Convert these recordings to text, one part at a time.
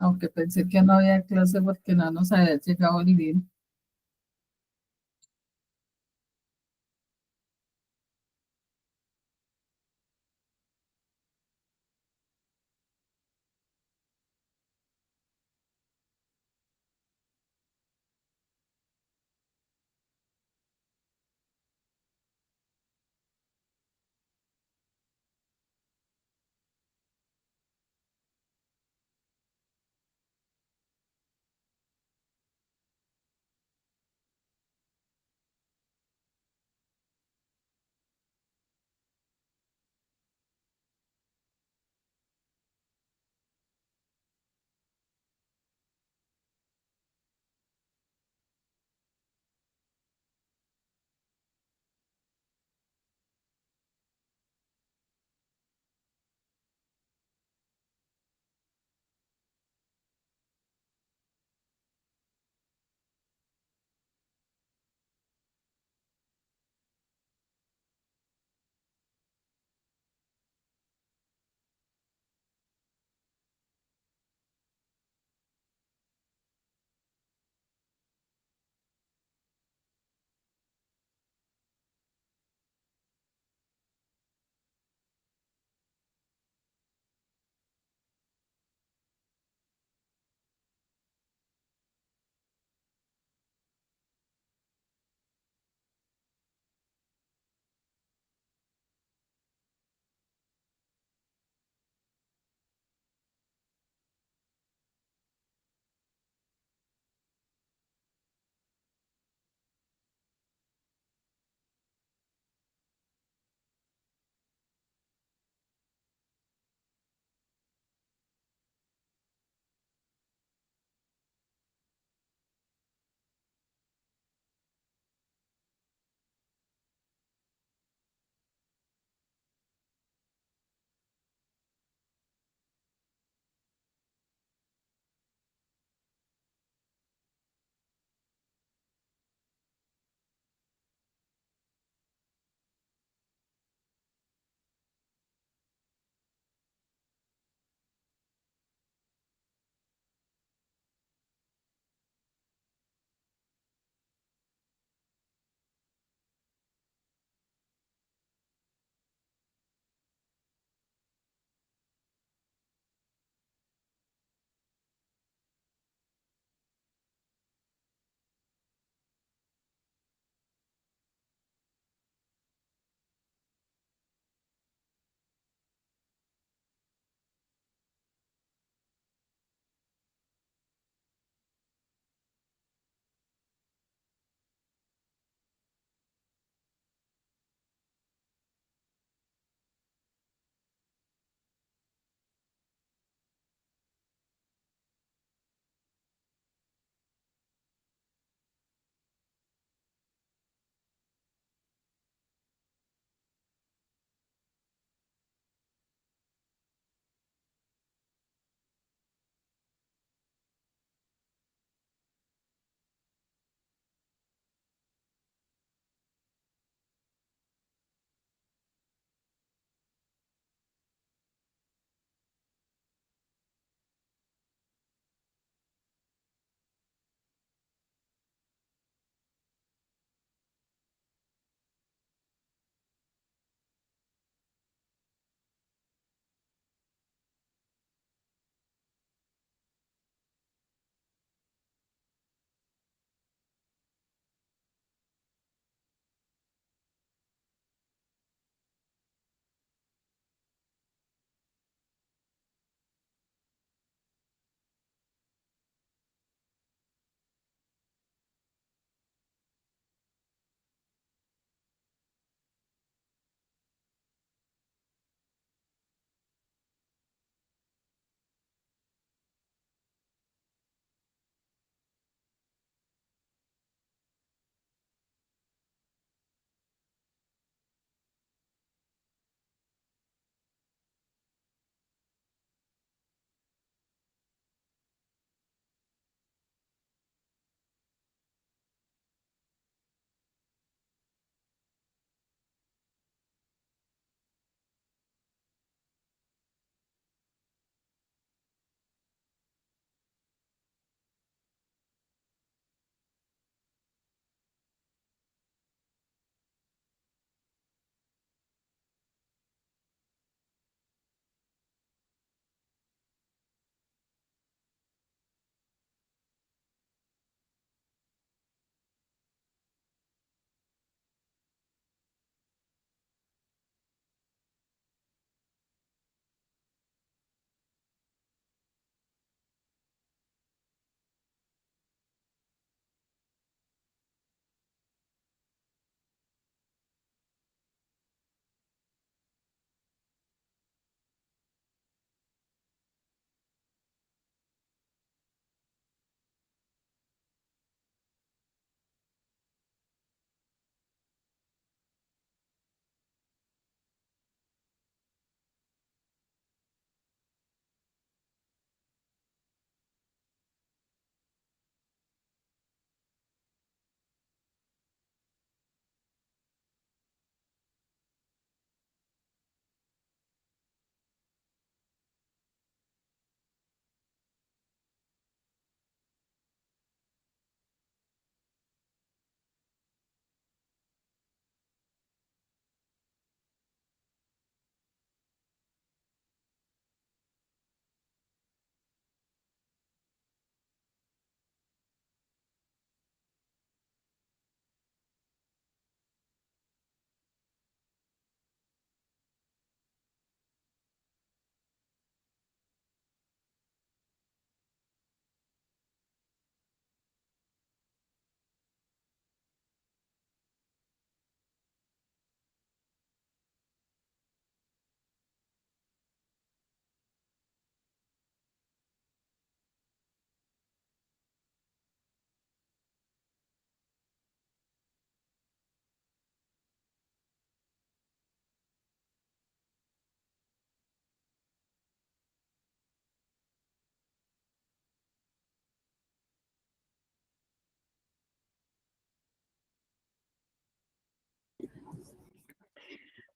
aunque pensé que no había clase porque no nos había llegado el link.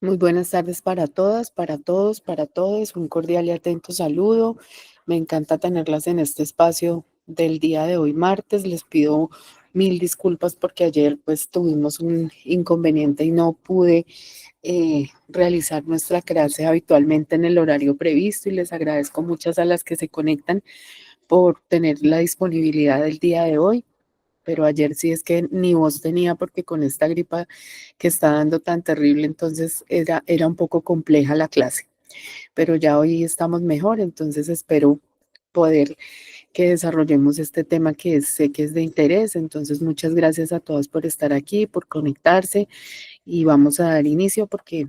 Muy buenas tardes para todas, para todos, para todos. Un cordial y atento saludo. Me encanta tenerlas en este espacio del día de hoy, martes. Les pido mil disculpas porque ayer pues tuvimos un inconveniente y no pude realizar nuestra clase habitualmente en el horario previsto y les agradezco muchas a las que se conectan por tener la disponibilidad del día de hoy. Pero ayer sí es que ni voz tenía porque con esta gripa que está dando tan terrible, entonces era un poco compleja la clase. Pero ya hoy estamos mejor, entonces espero poder que desarrollemos este tema que sé que es de interés. Entonces, muchas gracias a todos por estar aquí, por conectarse y vamos a dar inicio porque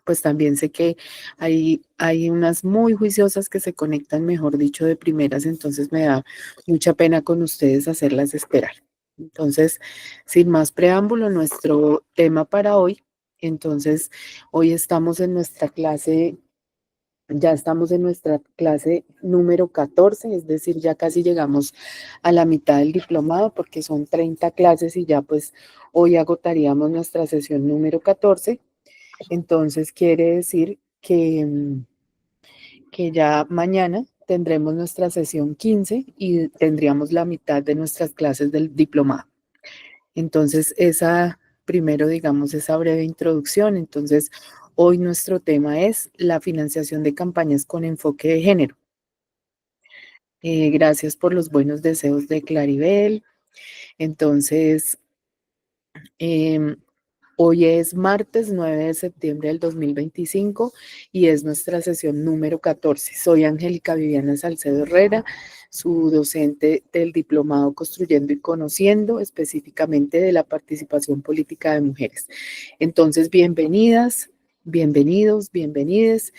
pues también sé que hay unas muy juiciosas que se conectan, mejor dicho, de primeras, entonces me da mucha pena con ustedes hacerlas esperar. Entonces, sin más preámbulo, nuestro tema para hoy, entonces, hoy estamos en nuestra clase, ya estamos en nuestra clase número 14, es decir, ya casi llegamos a la mitad del diplomado porque son 30 clases y ya pues hoy agotaríamos nuestra sesión número 14. Entonces quiere decir que ya mañana tendremos nuestra sesión 15 y tendríamos la mitad de nuestras clases del diplomado. Entonces, primero, digamos, esa breve introducción. Entonces, hoy nuestro tema es la financiación de campañas con enfoque de género. Gracias por los buenos deseos de Claribel. Entonces, em, hoy es martes 9 de septiembre del 2025 y es nuestra sesión número 14. Soy Angélica Viviana Salcedo Herrera, su docente del Diplomado Construyendo y Conociendo, específicamente de la participación política de mujeres. Entonces, bienvenidas, bienvenidos, bienvenides.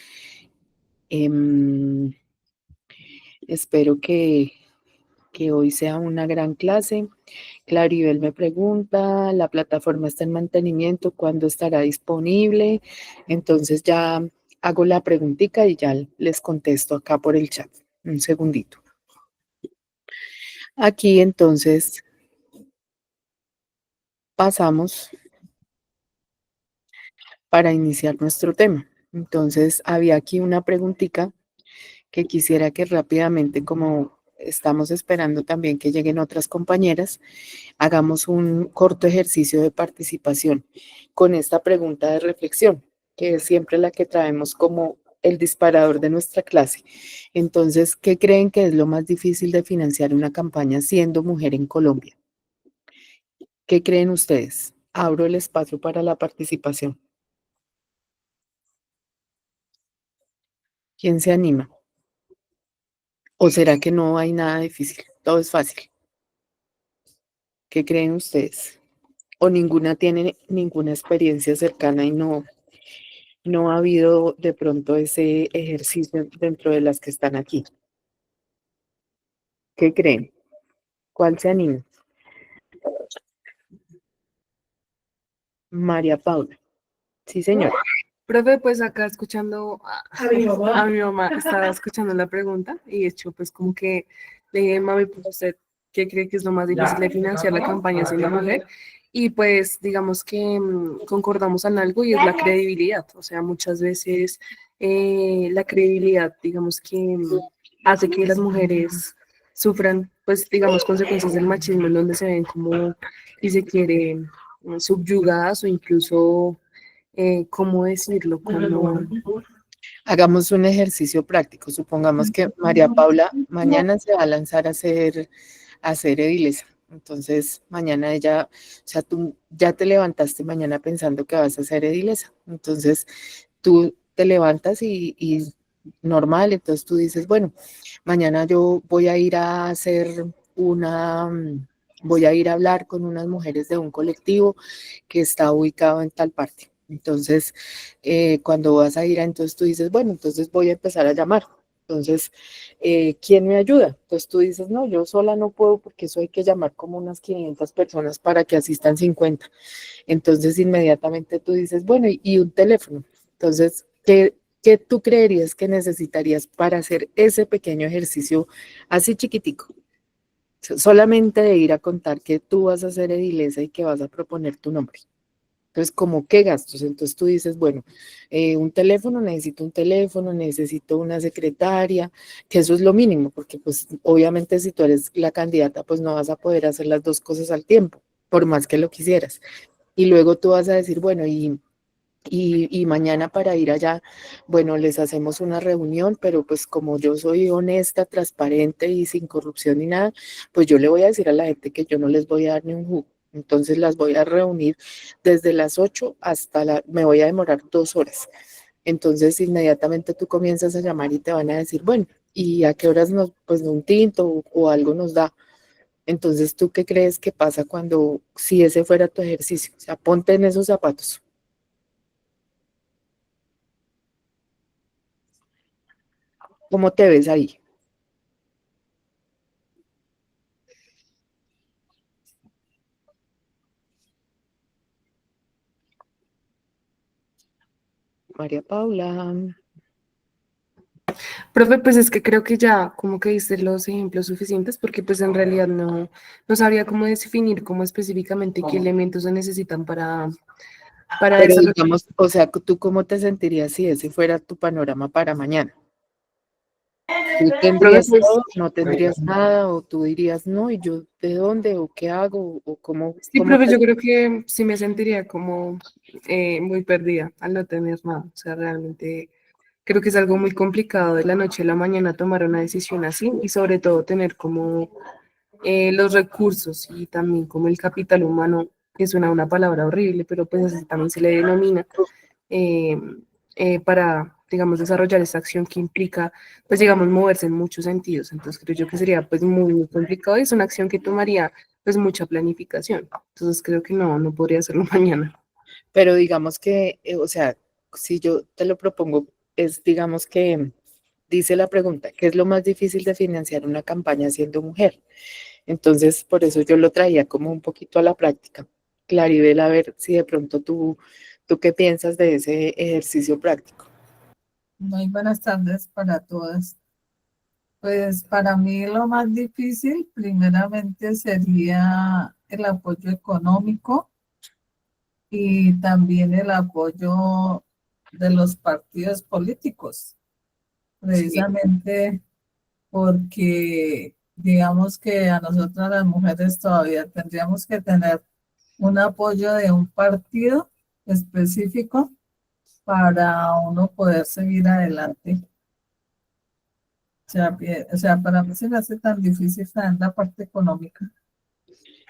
Espero que hoy sea una gran clase. Claribel me pregunta, la plataforma está en mantenimiento, ¿cuándo estará disponible? Entonces ya hago la preguntita y ya les contesto acá por el chat. Un segundito. Aquí entonces pasamos para iniciar nuestro tema. Entonces había aquí una preguntita que quisiera que rápidamente, como estamos esperando también que lleguen otras compañeras, hagamos un corto ejercicio de participación con esta pregunta de reflexión, que es siempre la que traemos como el disparador de nuestra clase. Entonces, ¿qué creen que es lo más difícil de financiar una campaña siendo mujer en Colombia? ¿Qué creen ustedes? Abro el espacio para la participación. ¿Quién se anima? ¿O será que no hay nada difícil? Todo es fácil. ¿Qué creen ustedes? ¿O ninguna tiene ninguna experiencia cercana y no ha habido de pronto ese ejercicio dentro de las que están aquí? ¿Qué creen? ¿Cuál se anima? María Paula. Sí, señor. Profe, pues acá escuchando a mi mamá, estaba escuchando la pregunta y de hecho, pues como que le dije, mami, pues usted, ¿qué cree que es lo más difícil de financiar la campaña siendo mujer? Y pues digamos que concordamos en algo y es la credibilidad. O sea, muchas veces la credibilidad, digamos que hace que las mujeres sufran, pues digamos, consecuencias del machismo en donde se ven como, si se quiere, subyugadas o incluso ¿cómo decirlo? Como... Hagamos un ejercicio práctico. Supongamos que María Paula mañana se va a lanzar a ser edilesa. Entonces, mañana ella, o sea, tú ya te levantaste mañana pensando que vas a ser edilesa. Entonces, tú te levantas y normal, entonces tú dices, bueno, mañana yo voy a ir a hacer voy a ir a hablar con unas mujeres de un colectivo que está ubicado en tal parte. Entonces, cuando vas a ir, entonces tú dices, bueno, entonces voy a empezar a llamar. Entonces, ¿quién me ayuda? Entonces tú dices, no, yo sola no puedo porque eso hay que llamar como unas 500 personas para que asistan 50. Entonces, inmediatamente tú dices, bueno, y un teléfono. Entonces, ¿qué tú creerías que necesitarías para hacer ese pequeño ejercicio así chiquitico? Solamente de ir a contar que tú vas a ser edilesa y que vas a proponer tu nombre. Entonces, ¿cómo qué gastos? Entonces tú dices, bueno, un teléfono, necesito una secretaria, que eso es lo mínimo, porque pues obviamente si tú eres la candidata, pues no vas a poder hacer las dos cosas al tiempo, por más que lo quisieras. Y luego tú vas a decir, bueno, y mañana para ir allá, bueno, les hacemos una reunión, pero pues como yo soy honesta, transparente y sin corrupción ni nada, pues yo le voy a decir a la gente que yo no les voy a dar ni un jugo. Entonces las voy a reunir desde las 8 hasta me voy a demorar 2 horas. Entonces inmediatamente tú comienzas a llamar y te van a decir, bueno, ¿y a qué horas nos, pues un tinto o algo nos da? Entonces, ¿tú qué crees que pasa cuando, si ese fuera tu ejercicio? O sea, ponte en esos zapatos. ¿Cómo te ves ahí, María Paula? Profe, pues es que creo que ya como que diste los ejemplos suficientes porque pues en realidad no sabría cómo definir cómo específicamente qué elementos se necesitan para Pero desarrollar. digamos, o sea, ¿tú cómo te sentirías si ese fuera tu panorama para mañana? ¿Tú Profe, tendrías pues todo, no tendrías nada, o tú dirías, no, y yo de dónde, o qué hago, o cómo, sí, profe, yo creo que sí me sentiría como muy perdida al no tener nada. O sea, realmente creo que es algo muy complicado de la noche a la mañana tomar una decisión así y sobre todo tener como los recursos y también como el capital humano, que suena una palabra horrible, pero pues así también se le denomina, eh, para, digamos, desarrollar esta acción que implica, pues, digamos, moverse en muchos sentidos. Entonces creo yo que sería pues muy complicado y es una acción que tomaría pues mucha planificación. Entonces creo que no podría hacerlo mañana. pero digamos que, o sea, si yo te lo propongo, es, digamos que, dice la pregunta, ¿qué es lo más difícil de financiar una campaña siendo mujer? Entonces, por eso yo lo traía como un poquito a la práctica. Claribel, a ver si de pronto tú qué piensas de ese ejercicio práctico. Muy buenas tardes para todas. Pues para mí lo más difícil, primeramente, sería el apoyo económico y también el apoyo de los partidos políticos, Sí, precisamente porque digamos que a nosotras las mujeres todavía tendríamos que tener un apoyo de un partido específico para uno poder seguir adelante. O sea, para mí se me hace tan difícil también la parte económica.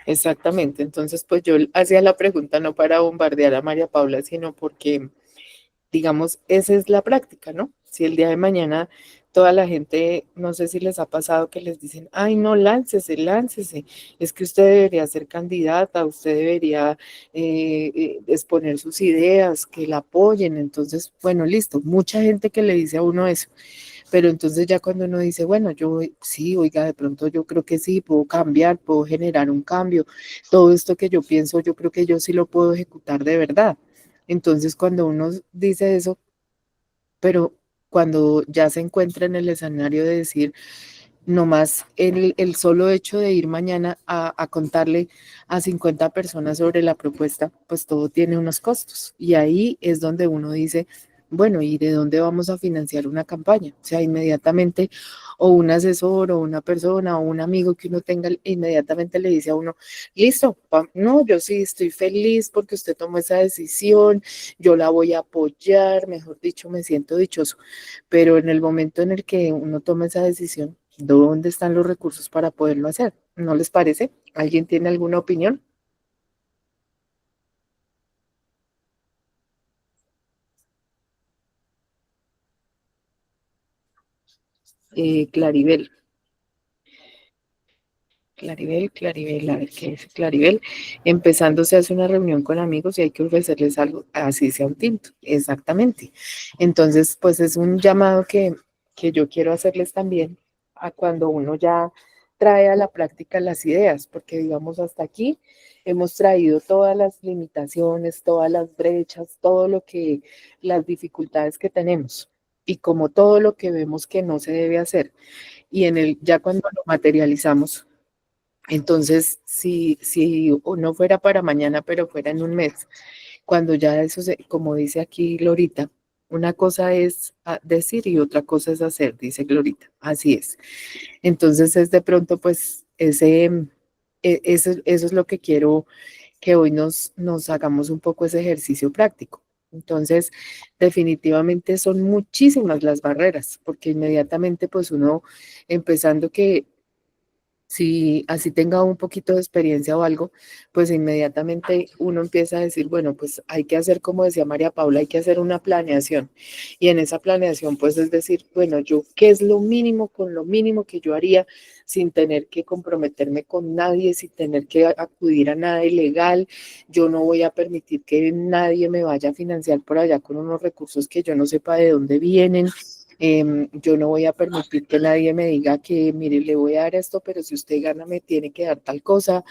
exactamente. Entonces, pues yo hacía la pregunta no para bombardear a María Paula, sino porque, digamos, esa es la práctica, ¿no? Si el día de mañana toda la gente, no sé si les ha pasado que les dicen, ay, no, láncese, láncese, es que usted debería ser candidata, usted debería exponer sus ideas, que la apoyen. Entonces, bueno, listo, mucha gente que le dice a uno eso. Pero entonces ya cuando uno dice, bueno, yo sí, oiga, de pronto yo creo que sí, puedo cambiar, puedo generar un cambio, todo esto que yo pienso, yo creo que yo sí lo puedo ejecutar de verdad. Entonces cuando uno dice eso, pero cuando ya se encuentra en el escenario de decir, nomás el solo hecho de ir mañana a contarle a 50 personas sobre la propuesta, pues todo tiene unos costos. Y ahí es donde uno dice, bueno, ¿y de dónde vamos a financiar una campaña? O sea, inmediatamente, o un asesor, o una persona, o un amigo que uno tenga, inmediatamente le dice a uno, listo, no, yo sí estoy feliz porque usted tomó esa decisión, yo la voy a apoyar, mejor dicho, me siento dichoso. Pero en el momento en el que uno toma esa decisión, ¿dónde están los recursos para poderlo hacer? ¿No les parece? ¿Alguien tiene alguna opinión? Claribel. Claribel, a ver qué es Claribel. Empezando se hace una reunión con amigos y hay que ofrecerles algo, así sea un tinto, exactamente. Entonces, pues es un llamado que yo quiero hacerles también a cuando uno ya trae a la práctica las ideas, porque digamos hasta aquí hemos traído todas las limitaciones, todas las brechas, todo lo que, las dificultades que tenemos y como todo lo que vemos que no se debe hacer. Y ya cuando lo materializamos, entonces, si no fuera para mañana, pero fuera en un mes, cuando ya eso, como dice aquí Glorita, una cosa es decir y otra cosa es hacer, dice Glorita, así es. Entonces es de pronto pues eso es lo que quiero que hoy nos hagamos un poco ese ejercicio práctico. Entonces, definitivamente son muchísimas las barreras, porque inmediatamente pues uno, empezando que si así tenga un poquito de experiencia o algo, pues inmediatamente uno empieza a decir, bueno, pues hay que hacer, como decía María Paula, hay que hacer una planeación. Y en esa planeación, pues es decir, bueno, yo, ¿qué es lo mínimo con lo mínimo que yo haría sin tener que comprometerme con nadie, sin tener que acudir a nada ilegal? Yo no voy a permitir que nadie me vaya a financiar por allá con unos recursos que yo no sepa de dónde vienen. Yo no voy a permitir que nadie me diga que, mire, le voy a dar esto, pero si usted gana me tiene que dar tal cosa.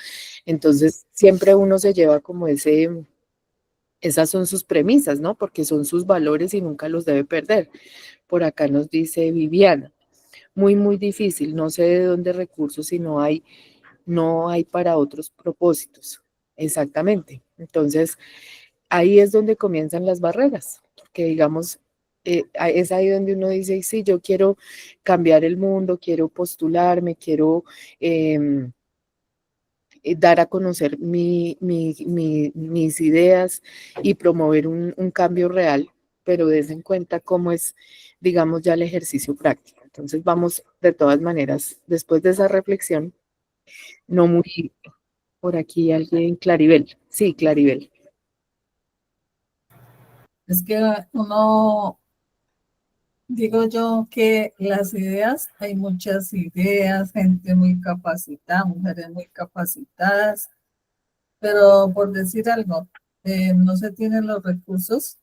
Entonces, siempre uno se lleva como esas son sus premisas, ¿no? Porque son sus valores y nunca los debe perder. Por acá nos dice Viviana, muy, muy difícil, no sé de dónde recursos si no hay para otros propósitos. Exactamente. Entonces, ahí es donde comienzan las barreras, que digamos, es ahí donde uno dice, sí, yo quiero cambiar el mundo, quiero postularme, quiero dar a conocer mis ideas y promover un cambio real, pero des en cuenta cómo es, digamos, ya el ejercicio práctico. Entonces vamos, de todas maneras, después de esa reflexión, no muy por aquí alguien, Claribel, sí, Claribel. Es que uno, digo yo que las ideas, hay muchas ideas, gente muy capacitada, mujeres muy capacitadas, pero por decir algo, no se tienen los recursos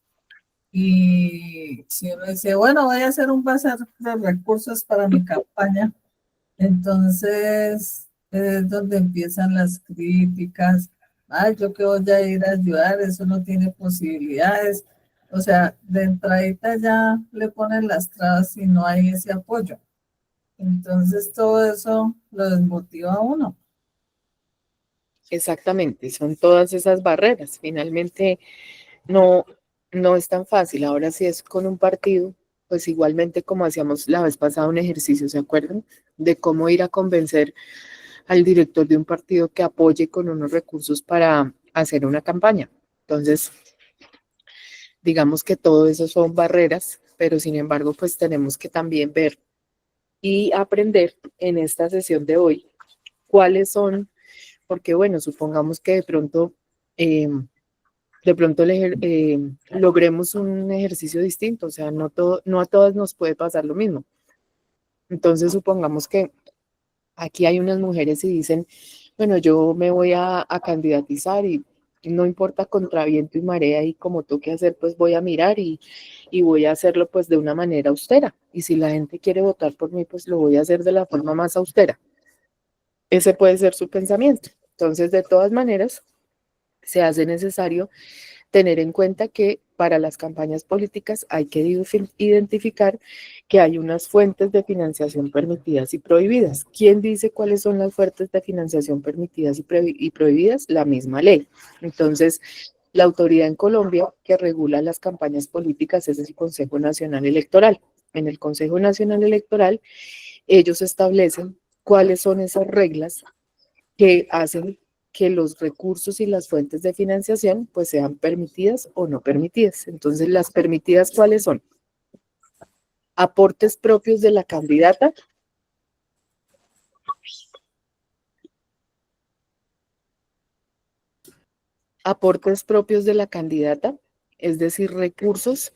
y si uno dice, bueno, voy a hacer un bazar de recursos para mi campaña, entonces es donde empiezan las críticas. Ay, yo que voy a ir a ayudar, eso no tiene posibilidades. O sea, de entradita ya le ponen las trabas y no hay ese apoyo. Entonces todo eso lo desmotiva a uno. Exactamente, son todas esas barreras. Finalmente no, no es tan fácil. Ahora si es con un partido, pues igualmente como hacíamos la vez pasada un ejercicio, ¿se acuerdan? De cómo ir a convencer al director de un partido que apoye con unos recursos para hacer una campaña. Entonces, digamos que todo eso son barreras, pero sin embargo, pues tenemos que también ver y aprender en esta sesión de hoy cuáles son, porque bueno, supongamos que logremos un ejercicio distinto, o sea, no a todas nos puede pasar lo mismo. Entonces, supongamos que aquí hay unas mujeres y dicen, bueno, yo me voy a candidatizar y no importa contra viento y marea y como toque hacer, pues voy a mirar y voy a hacerlo pues de una manera austera. Y si la gente quiere votar por mí, pues lo voy a hacer de la forma más austera. Ese puede ser su pensamiento. Entonces, de todas maneras, se hace necesario tener en cuenta que para las campañas políticas hay que identificar que hay unas fuentes de financiación permitidas y prohibidas. ¿Quién dice cuáles son las fuentes de financiación permitidas y prohibidas? La misma ley. Entonces, la autoridad en Colombia que regula las campañas políticas es el Consejo Nacional Electoral. En el Consejo Nacional Electoral, ellos establecen cuáles son esas reglas que hacen que los recursos y las fuentes de financiación pues sean permitidas o no permitidas. Entonces, las permitidas, ¿cuáles son? Aportes propios de la candidata, aportes propios de la candidata, es decir, recursos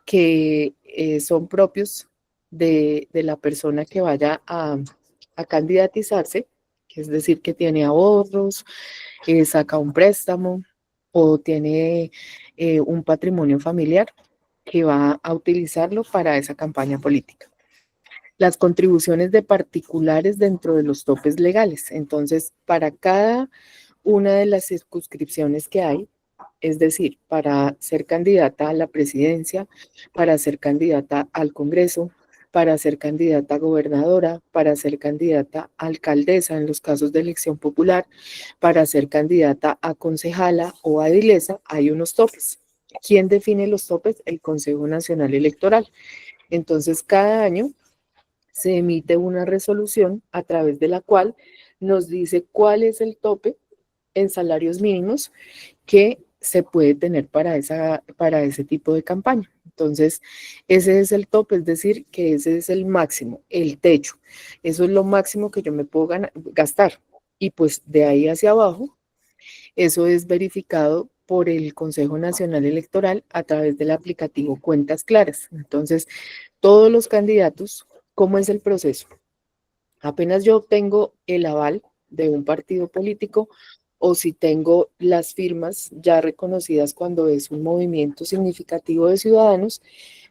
que son propios de la persona que vaya a candidatizarse, que es decir, que tiene ahorros, saca un préstamo o tiene un patrimonio familiar que va a utilizarlo para esa campaña política. Las contribuciones de particulares dentro de los topes legales. Entonces, para cada una de las circunscripciones que hay, es decir, para ser candidata a la presidencia, para ser candidata al Congreso, para ser candidata a gobernadora, para ser candidata a alcaldesa en los casos de elección popular, para ser candidata a concejala o a edilesa, hay unos topes. ¿Quién define los topes? El Consejo Nacional Electoral. Entonces, cada año se emite una resolución a través de la cual nos dice cuál es el tope en salarios mínimos que se puede tener para ese tipo de campaña. Entonces, ese es el tope, es decir, que ese es el máximo, el techo. Eso es lo máximo que yo me puedo gastar. Y pues de ahí hacia abajo, eso es verificado por el Consejo Nacional Electoral a través del aplicativo Cuentas Claras. Entonces, todos los candidatos, ¿cómo es el proceso? Apenas yo obtengo el aval de un partido político o si tengo las firmas ya reconocidas cuando es un movimiento significativo de ciudadanos,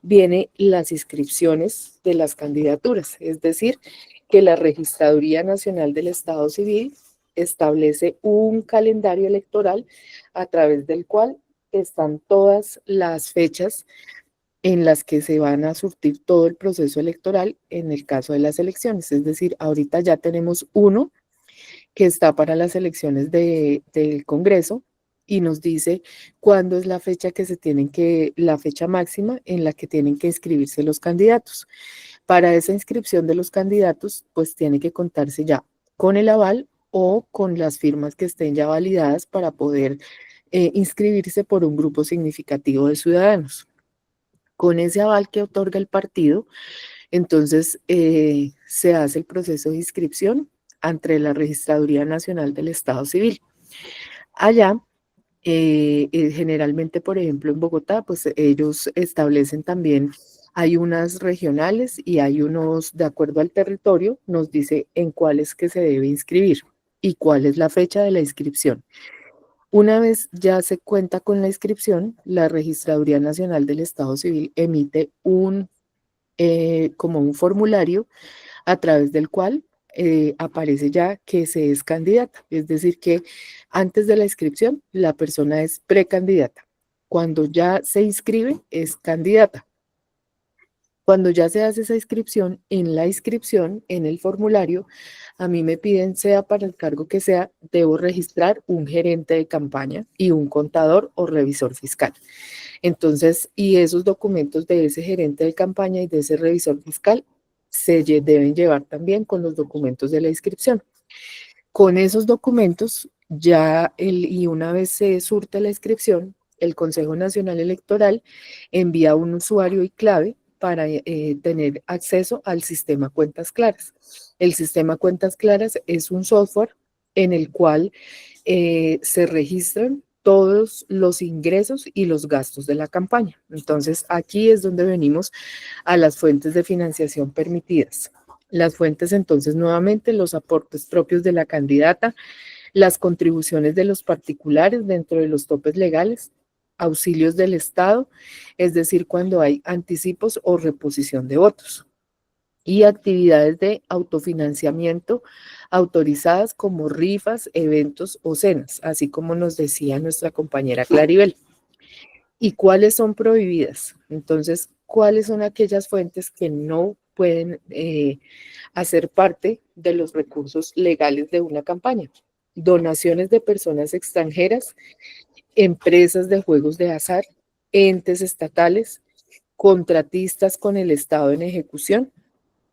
vienen las inscripciones de las candidaturas. Es decir, que la Registraduría Nacional del Estado Civil establece un calendario electoral a través del cual están todas las fechas en las que se van a surtir todo el proceso electoral en el caso de las elecciones. Es decir, ahorita ya tenemos uno que está para las elecciones del Congreso y nos dice cuándo es la fecha que la fecha máxima en la que tienen que inscribirse los candidatos. Para esa inscripción de los candidatos, pues tiene que contarse ya con el aval o con las firmas que estén ya validadas para poder inscribirse por un grupo significativo de ciudadanos. Con ese aval que otorga el partido, entonces se hace el proceso de inscripción ante la Registraduría Nacional del Estado Civil. Allá, generalmente, por ejemplo, en Bogotá, pues ellos establecen también, hay unas regionales y hay unos, de acuerdo al territorio, nos dice en cuáles que se debe inscribir y cuál es la fecha de la inscripción. Una vez ya se cuenta con la inscripción, la Registraduría Nacional del Estado Civil emite como un formulario a través del cual aparece ya que se es candidata. Es decir, que antes de la inscripción la persona es precandidata. Cuando ya se inscribe es candidata. Cuando ya se hace esa inscripción, en el formulario, a mí me piden, sea para el cargo que sea, debo registrar un gerente de campaña y un contador o revisor fiscal. Entonces, y esos documentos de ese gerente de campaña y de ese revisor fiscal deben llevar también con los documentos de la inscripción. Con esos documentos, y una vez se surte la inscripción, el Consejo Nacional Electoral envía un usuario y clave para tener acceso al sistema Cuentas Claras. El sistema Cuentas Claras es un software en el cual se registran todos los ingresos y los gastos de la campaña. Entonces, aquí es donde venimos a las fuentes de financiación permitidas. Las fuentes, entonces, nuevamente, los aportes propios de la candidata, las contribuciones de los particulares dentro de los topes legales, auxilios del Estado, es decir, cuando hay anticipos o reposición de votos, y actividades de autofinanciamiento autorizadas como rifas, eventos o cenas, así como nos decía nuestra compañera Claribel. ¿Y cuáles son prohibidas? Entonces, ¿cuáles son aquellas fuentes que no pueden hacer parte de los recursos legales de una campaña? Donaciones de personas extranjeras, empresas de juegos de azar, entes estatales, contratistas con el Estado en ejecución,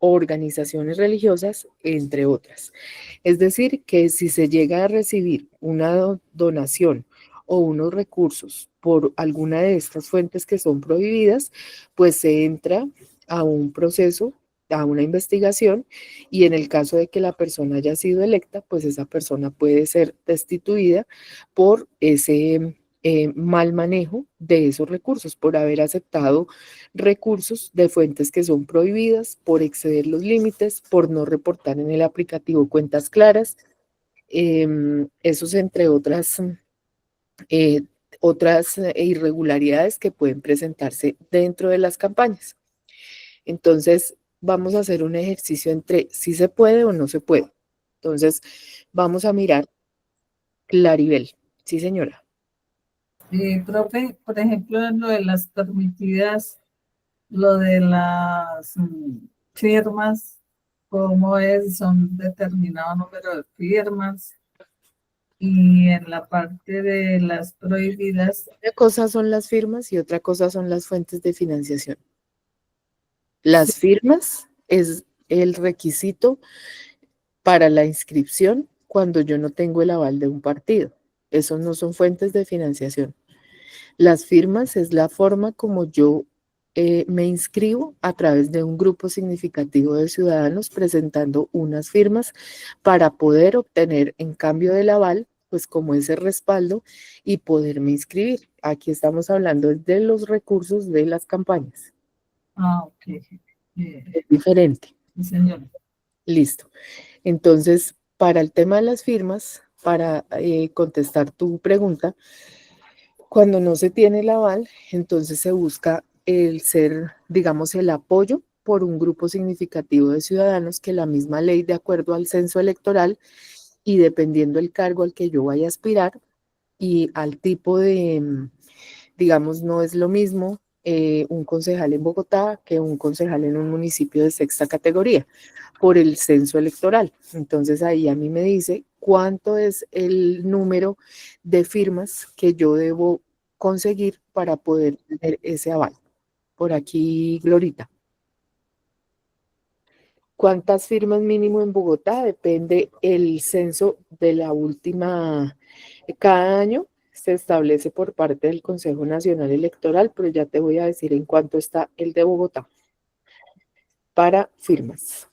organizaciones religiosas, entre otras. Es decir, que si se llega a recibir una donación o unos recursos por alguna de estas fuentes que son prohibidas, pues se entra a un proceso, a una investigación, y en el caso de que la persona haya sido electa, pues esa persona puede ser destituida por ese mal manejo de esos recursos, por haber aceptado recursos de fuentes que son prohibidas, por exceder los límites, por no reportar en el aplicativo Cuentas Claras, esos entre eh, otras irregularidades que pueden presentarse dentro de las campañas. Entonces, vamos a hacer un ejercicio entre si se puede o no se puede. Entonces, vamos a mirar Claribel. Sí, señora. Profe, por ejemplo, en lo de las permitidas, lo de las firmas, cómo es, son determinado número de firmas. Y en la parte de las prohibidas, Una cosa son las firmas y otra cosa son las fuentes de financiación. Las firmas es el requisito para la inscripción cuando yo no tengo el aval de un partido. Esos no son fuentes de financiación. Las firmas es la forma como yo me inscribo a través de un grupo significativo de ciudadanos presentando unas firmas para poder obtener en cambio del aval, pues como ese respaldo y poderme inscribir. Aquí estamos hablando de los recursos de las campañas. ok, Es diferente. sí, señor. Listo. Entonces, para el tema de las firmas, para contestar tu pregunta, cuando no se tiene el aval, entonces se busca el ser, digamos, el apoyo por un grupo significativo de ciudadanos que la misma ley, de acuerdo al censo electoral y dependiendo del cargo al que yo vaya a aspirar y al tipo de, digamos, no es lo mismo un concejal en Bogotá que un concejal en un municipio de sexta categoría por el censo electoral. Entonces ahí a mí me dice cuánto es el número de firmas que yo debo conseguir para poder tener ese aval. Por aquí, Glorita. ¿Cuántas firmas mínimo en Bogotá? Depende el censo de la última, cada año se establece por parte del Consejo Nacional Electoral, pero ya te voy a decir en cuánto está el de Bogotá para firmas.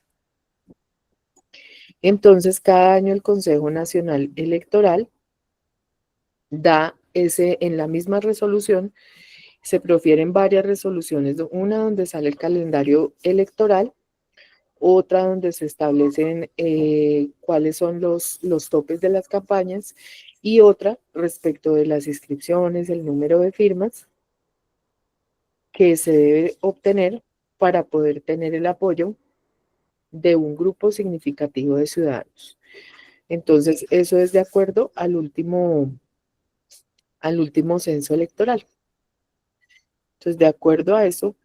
Entonces, cada año el Consejo Nacional Electoral da en la misma resolución, se profieren varias resoluciones, una donde sale el calendario electoral, otra donde se establecen cuáles son los topes de las campañas y otra respecto de las inscripciones, el número de firmas que se debe obtener para poder tener el apoyo de un grupo significativo de ciudadanos. Entonces, eso es de acuerdo al último censo electoral. Entonces, de acuerdo a eso,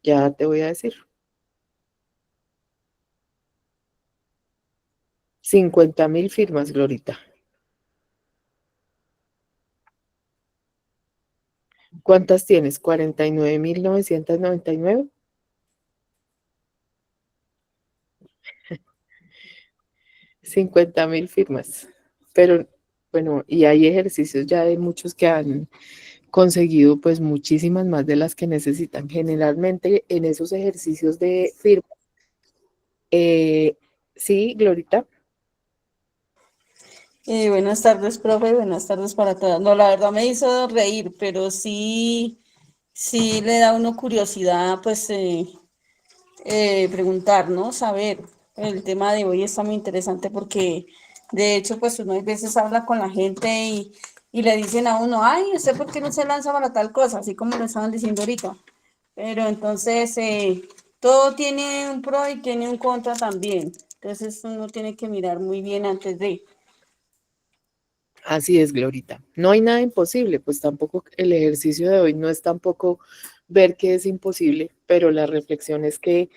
ya te voy a decir. 50.000 firmas, Glorita. ¿Cuántas tienes? 49.999. 50.000 firmas. Pero bueno, y hay ejercicios ya de muchos que han conseguido pues muchísimas más de las que necesitan. Generalmente en esos ejercicios de firma, sí, Glorita. Buenas tardes, profe, buenas tardes para todas. No, la verdad me hizo reír, pero sí, sí le da a uno curiosidad, pues, preguntar, ¿no? Saber. El tema de hoy está muy interesante porque, de hecho, pues uno a veces habla con la gente y le dicen a uno, ay, ¿usted por qué no se lanza para tal cosa? Así como lo estaban diciendo ahorita. Pero entonces, todo tiene un pro y tiene un contra también. Entonces, uno tiene que mirar muy bien antes de... Así es, Glorita. No hay nada imposible, pues tampoco el ejercicio de hoy no es tampoco ver que es imposible, pero la reflexión es que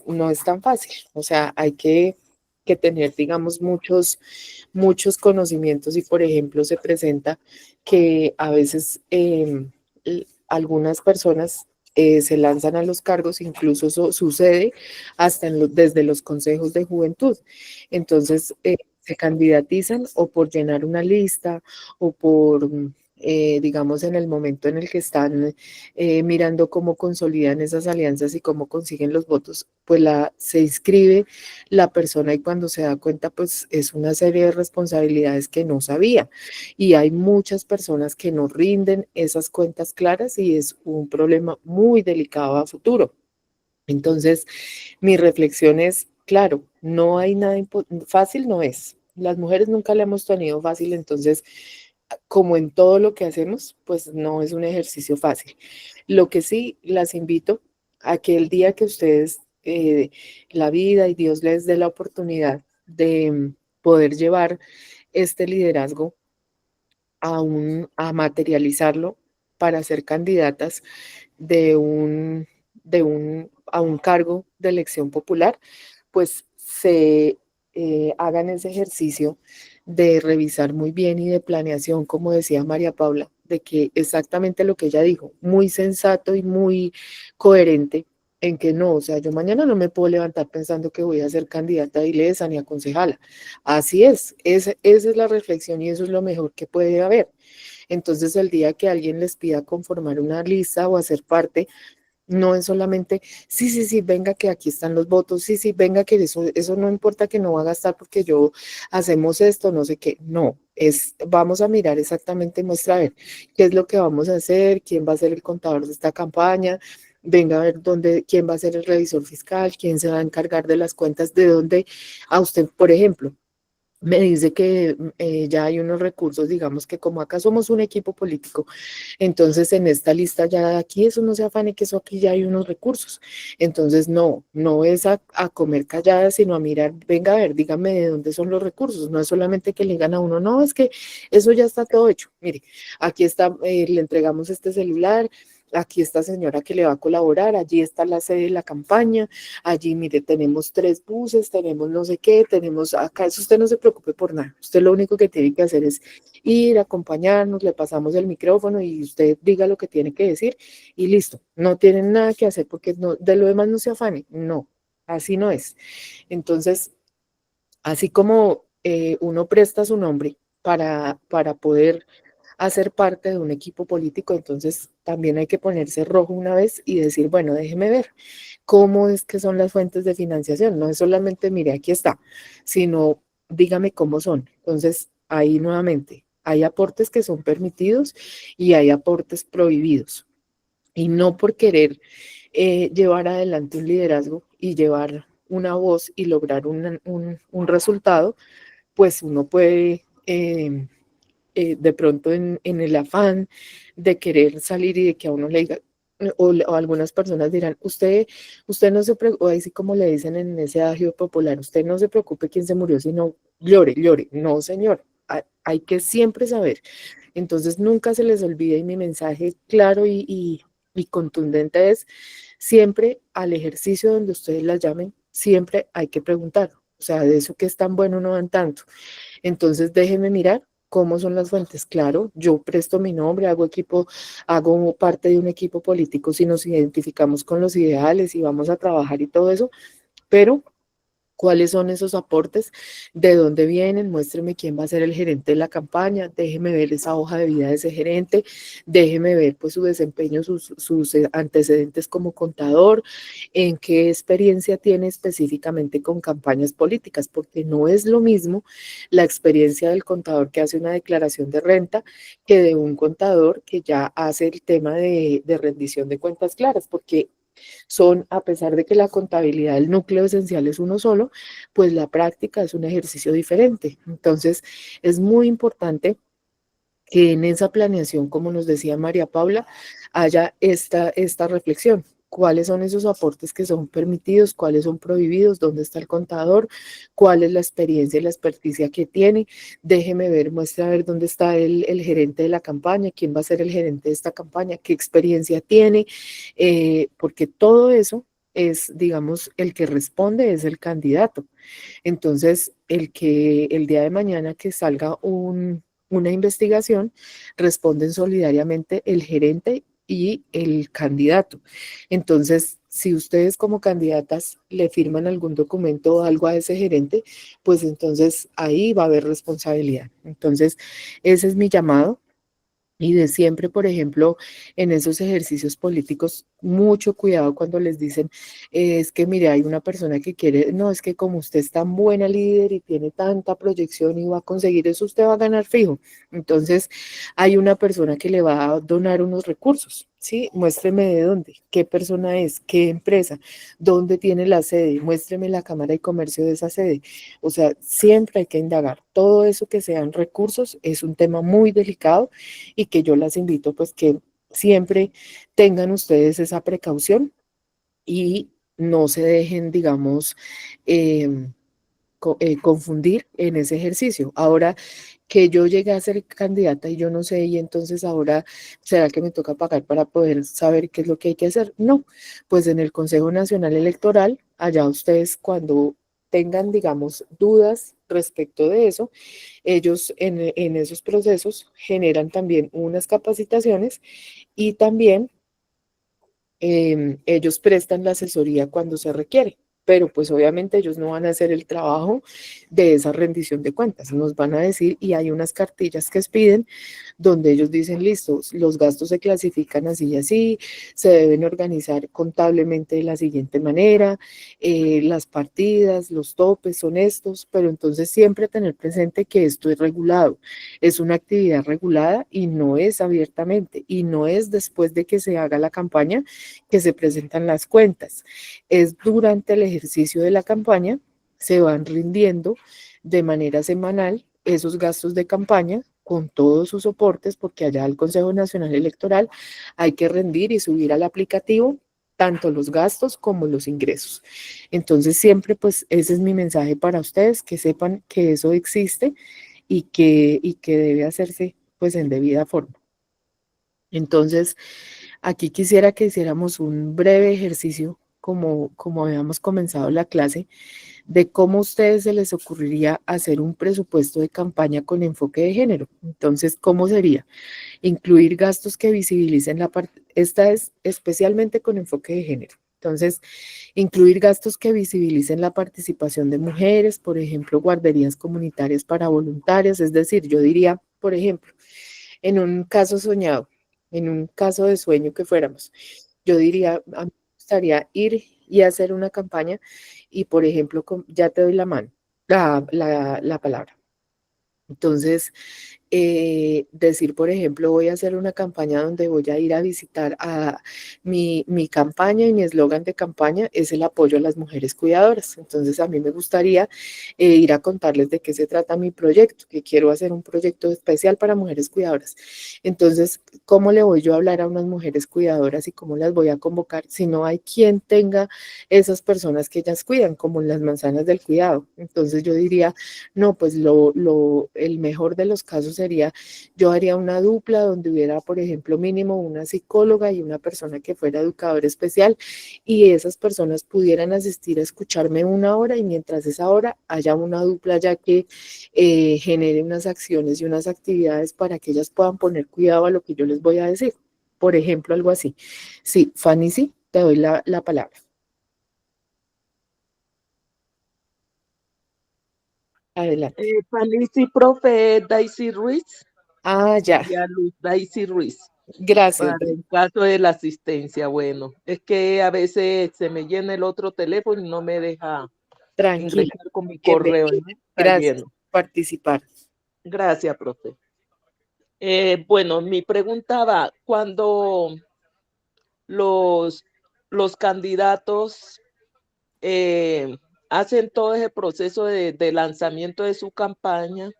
no es tan fácil. O sea, hay que tener, digamos, muchos conocimientos y, por ejemplo, se presenta que a veces algunas personas se lanzan a los cargos, incluso eso sucede hasta desde los consejos de juventud. Entonces, se candidatizan o por llenar una lista o por, digamos, en el momento en el que están mirando cómo consolidan esas alianzas y cómo consiguen los votos, pues se inscribe la persona y cuando se da cuenta, pues es una serie de responsabilidades que no sabía. Y hay muchas personas que no rinden esas cuentas claras y es un problema muy delicado a futuro. Entonces, mi reflexión es, claro, no hay nada fácil, no es. Las mujeres nunca le hemos tenido fácil, entonces, como en todo lo que hacemos, pues no es un ejercicio fácil. Lo que sí las invito a que el día que ustedes, la vida y Dios les dé la oportunidad de poder llevar este liderazgo a materializarlo para ser candidatas de un a un cargo de elección popular, pues se hagan ese ejercicio de revisar muy bien y de planeación, como decía María Paula, de que exactamente lo que ella dijo, muy sensato y muy coherente en que no, o sea, yo mañana no me puedo levantar pensando que voy a ser candidata de ilesa ni a concejala. Así es, esa es la reflexión y eso es lo mejor que puede haber. Entonces, el día que alguien les pida conformar una lista o hacer parte, no es solamente, sí, sí, sí, venga que aquí están los votos, sí, sí, venga que eso no importa que no va a gastar porque yo hacemos esto, no sé qué, no, vamos a mirar exactamente, muestra a ver qué es lo que vamos a hacer, quién va a ser el contador de esta campaña, venga a ver quién va a ser el revisor fiscal, quién se va a encargar de las cuentas, de dónde a usted, por ejemplo. Me dice que ya hay unos recursos, digamos que como acá somos un equipo político, entonces en esta lista ya aquí eso no se afane que eso aquí ya hay unos recursos. Entonces no es a comer callada, sino a mirar, venga a ver, dígame de dónde son los recursos. No es solamente que le digan a uno, no, es que eso ya está todo hecho. Mire, aquí está, le entregamos este celular. Aquí esta señora que le va a colaborar, allí está la sede de la campaña, allí, mire, tenemos 3 buses, tenemos no sé qué, tenemos acá, eso usted no se preocupe por nada, usted lo único que tiene que hacer es ir, acompañarnos, le pasamos el micrófono y usted diga lo que tiene que decir y listo, no tienen nada que hacer porque no, de lo demás no se afane, no, así no es. Entonces, así como uno presta su nombre para poder hacer parte de un equipo político, entonces también hay que ponerse rojo una vez y decir, bueno, déjeme ver cómo es que son las fuentes de financiación. No es solamente, mire, aquí está, sino dígame cómo son. Entonces, ahí nuevamente, hay aportes que son permitidos y hay aportes prohibidos. Y no por querer llevar adelante un liderazgo y llevar una voz y lograr un resultado, pues uno puede de pronto en el afán de querer salir y de que a uno le diga, o algunas personas dirán, usted no se preocupe, así como le dicen en ese adagio popular, usted no se preocupe quién se murió, sino llore, llore. No, señor, hay que siempre saber. Entonces nunca se les olvide y mi mensaje claro y contundente es, siempre al ejercicio donde ustedes la llamen, siempre hay que preguntar. O sea, de eso que es tan bueno no dan tanto. Entonces, déjenme mirar cómo son las fuentes. Claro, yo presto mi nombre, hago parte de un equipo político si nos identificamos con los ideales y vamos a trabajar y todo eso, pero ¿cuáles son esos aportes? ¿De dónde vienen? Muéstreme quién va a ser el gerente de la campaña, déjeme ver esa hoja de vida de ese gerente, déjeme ver pues su desempeño, sus antecedentes como contador, en qué experiencia tiene específicamente con campañas políticas, porque no es lo mismo la experiencia del contador que hace una declaración de renta que de un contador que ya hace el tema de rendición de cuentas claras, porque son, a pesar de que la contabilidad, el núcleo esencial es uno solo, pues la práctica es un ejercicio diferente. Entonces, es muy importante que en esa planeación, como nos decía María Paula, haya esta reflexión. ¿Cuáles son esos aportes que son permitidos? ¿Cuáles son prohibidos? ¿Dónde está el contador? ¿Cuál es la experiencia y la experticia que tiene? Déjeme ver, muestra a ver dónde está el gerente de la campaña, quién va a ser el gerente de esta campaña, qué experiencia tiene, porque todo eso es, digamos, el que responde es el candidato. Entonces, el día de mañana que salga una investigación, responden solidariamente el gerente y el candidato. Entonces, si ustedes como candidatas le firman algún documento o algo a ese gerente, pues entonces ahí va a haber responsabilidad. Entonces, ese es mi llamado. Y de siempre, por ejemplo, en esos ejercicios políticos, mucho cuidado cuando les dicen, es que mire, hay una persona que quiere, no, es que como usted es tan buena líder y tiene tanta proyección y va a conseguir eso, usted va a ganar fijo. Entonces, hay una persona que le va a donar unos recursos, ¿sí? Muéstreme de dónde, qué persona es, qué empresa, dónde tiene la sede, muéstreme la Cámara de Comercio de esa sede. O sea, siempre hay que indagar. Todo eso que sean recursos es un tema muy delicado y que yo las invito pues que siempre tengan ustedes esa precaución y no se dejen, digamos, confundir en ese ejercicio. Ahora que yo llegué a ser candidata y yo no sé, y entonces ahora, ¿será que me toca pagar para poder saber qué es lo que hay que hacer? No, pues en el Consejo Nacional Electoral, allá ustedes cuando tengan, digamos, dudas respecto de eso, ellos en esos procesos generan también unas capacitaciones y también ellos prestan la asesoría cuando se requiere, pero pues obviamente ellos no van a hacer el trabajo de esa rendición de cuentas, nos van a decir y hay unas cartillas que expiden donde ellos dicen, listo, los gastos se clasifican así y así, se deben organizar contablemente de la siguiente manera, las partidas, los topes son estos, pero entonces siempre tener presente que esto es regulado, es una actividad regulada y no es abiertamente y no es después de que se haga la campaña que se presentan las cuentas. Es durante el ejercicio de la campaña, se van rindiendo de manera semanal esos gastos de campaña con todos sus soportes, porque allá al Consejo Nacional Electoral hay que rendir y subir al aplicativo tanto los gastos como los ingresos. Entonces siempre pues ese es mi mensaje para ustedes, que sepan que eso existe y que debe hacerse pues en debida forma. Entonces, aquí quisiera que hiciéramos un breve ejercicio, como habíamos comenzado la clase, de cómo a ustedes se les ocurriría hacer un presupuesto de campaña con enfoque de género. Entonces, ¿cómo sería? Incluir gastos que visibilicen la parte, esta es especialmente con enfoque de género. Entonces, incluir gastos que visibilicen la participación de mujeres, por ejemplo, guarderías comunitarias para voluntarias, es decir, yo diría, por ejemplo, en un caso soñado, en un caso de sueño que fuéramos, yo diría, a mí me gustaría ir y hacer una campaña y, por ejemplo, ya te doy la mano, la palabra. Entonces, decir, por ejemplo, voy a hacer una campaña donde voy a ir a visitar a mi campaña y mi eslogan de campaña es el apoyo a las mujeres cuidadoras. Entonces, a mí me gustaría ir a contarles de qué se trata mi proyecto, que quiero hacer un proyecto especial para mujeres cuidadoras. Entonces, ¿cómo le voy yo a hablar a unas mujeres cuidadoras y cómo las voy a convocar si no hay quien tenga esas personas que ellas cuidan, como las manzanas del cuidado? Entonces, yo diría, no, pues el mejor de los casos sería, yo haría una dupla donde hubiera, por ejemplo, mínimo una psicóloga y una persona que fuera educador especial y esas personas pudieran asistir a escucharme una hora y mientras esa hora haya una dupla ya que genere unas acciones y unas actividades para que ellas puedan poner cuidado a lo que yo les voy a decir. Por ejemplo, algo así. Sí, Fanny, sí, te doy la palabra. Adelante. Fanny, profe, Daisy Ruiz, Ah, ya. María Luz Daisy Ruiz, Gracias. para el caso de la asistencia. Bueno, es que a veces se me llena el otro teléfono y no me deja Tranquila. ingresar con mi Bienvenida. correo, ¿no? Está Gracias lleno. por participar. Gracias, profe. Bueno, mi pregunta va, cuando los, los candidatos hacen todo ese proceso de lanzamiento de su campaña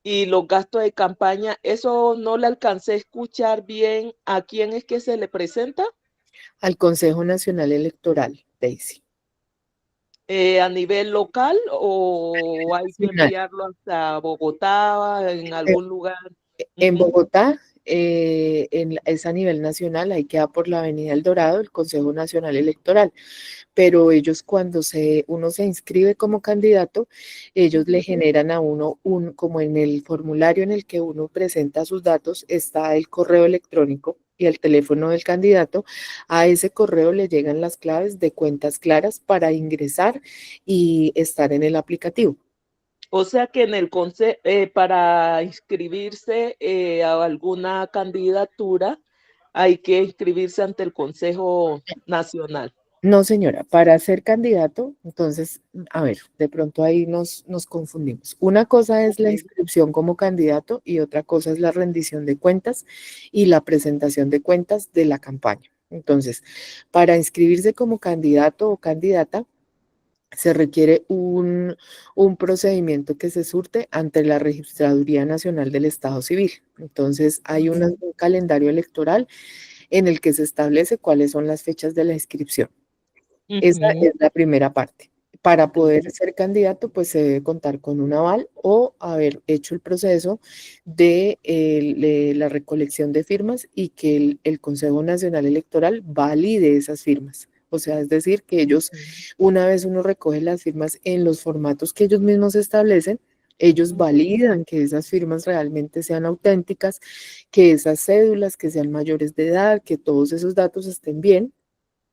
y los gastos de campaña, eso no le alcancé a escuchar bien a quién es que se le presenta. Al Consejo Nacional Electoral, Daisy. ¿A nivel local o hay que Nacional. enviarlo hasta Bogotá, en algún lugar? En Ujú. Bogotá, es a nivel nacional, ahí queda por la Avenida El Dorado, el Consejo Nacional Electoral. Pero ellos cuando uno se inscribe como candidato, ellos le generan a uno como en el formulario en el que uno presenta sus datos, está el correo electrónico y el teléfono del candidato. A ese correo le llegan las claves de cuentas claras para ingresar y estar en el aplicativo. O sea que en el para inscribirse a alguna candidatura hay que inscribirse ante el Consejo Nacional. No, señora, para ser candidato, entonces, a ver, de pronto ahí nos confundimos. Una cosa es la Ok. inscripción como candidato y otra cosa es la rendición de cuentas y la presentación de cuentas de la campaña. Entonces, para inscribirse como candidato o candidata, se requiere un procedimiento que se surte ante la Registraduría Nacional del Estado Civil. Entonces, hay un calendario electoral en el que se establece cuáles son las fechas de la inscripción. Esa Ujú. es la primera parte. Para poder ser candidato, pues se debe contar con un aval o haber hecho el proceso de la recolección de firmas y que el Consejo Nacional Electoral valide esas firmas. O sea, es decir, que ellos, una vez uno recoge las firmas en los formatos que ellos mismos establecen, ellos validan que esas firmas realmente sean auténticas, que esas cédulas, que sean mayores de edad, que todos esos datos estén bien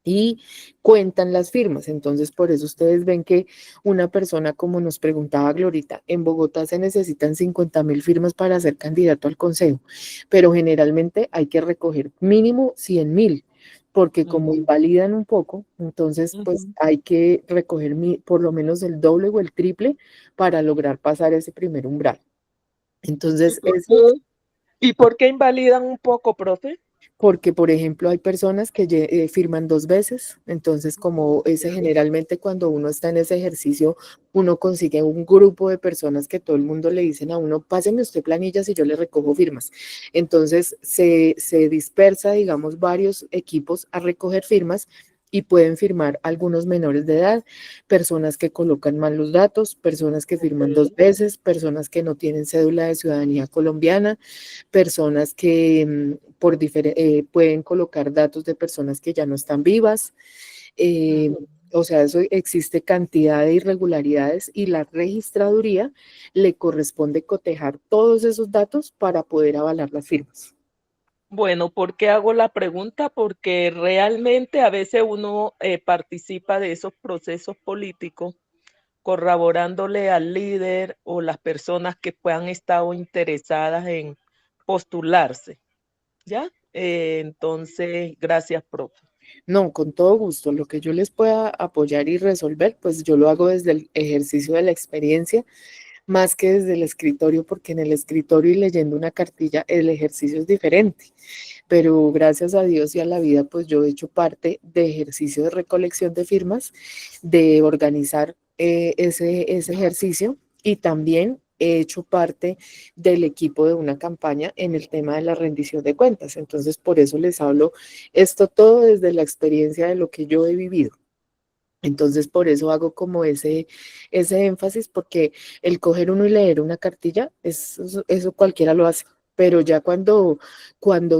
y cuentan las firmas. Entonces, por eso ustedes ven que una persona, como nos preguntaba Glorita, en Bogotá se necesitan 50.000 firmas para ser candidato al consejo, pero generalmente hay que recoger mínimo 100.000, porque como invalidan un poco, entonces pues hay que recoger por lo menos el doble o el triple para lograr pasar ese primer umbral. Entonces, eso ¿Y por qué invalidan un poco, profe? porque, por ejemplo, hay personas que firman 2 veces, entonces como ese generalmente cuando uno está en ese ejercicio, uno consigue un grupo de personas que todo el mundo le dicen a uno, páseme usted planillas y yo le recojo firmas. Entonces se dispersa, digamos, varios equipos a recoger firmas y pueden firmar algunos menores de edad, personas que colocan mal los datos, personas que firman 2 veces, personas que no tienen cédula de ciudadanía colombiana, personas que pueden colocar datos de personas que ya no están vivas. O sea, eso existe cantidad de irregularidades y la registraduría le corresponde cotejar todos esos datos para poder avalar las firmas. Bueno, ¿por qué hago la pregunta? Porque realmente a veces uno participa de esos procesos políticos corroborándole al líder o las personas que puedan estar interesadas en postularse, ¿ya? Entonces, gracias, profe. No, con todo gusto. Lo que yo les pueda apoyar y resolver, pues yo lo hago desde el ejercicio de la experiencia, más que desde el escritorio, porque en el escritorio y leyendo una cartilla el ejercicio es diferente. Pero gracias a Dios y a la vida, pues yo he hecho parte de ejercicio de recolección de firmas, de organizar ese ejercicio y también he hecho parte del equipo de una campaña en el tema de la rendición de cuentas. Entonces, por eso les hablo esto todo desde la experiencia de lo que yo he vivido. Entonces, por eso hago como ese énfasis, porque el coger uno y leer una cartilla, eso cualquiera lo hace. Pero ya cuando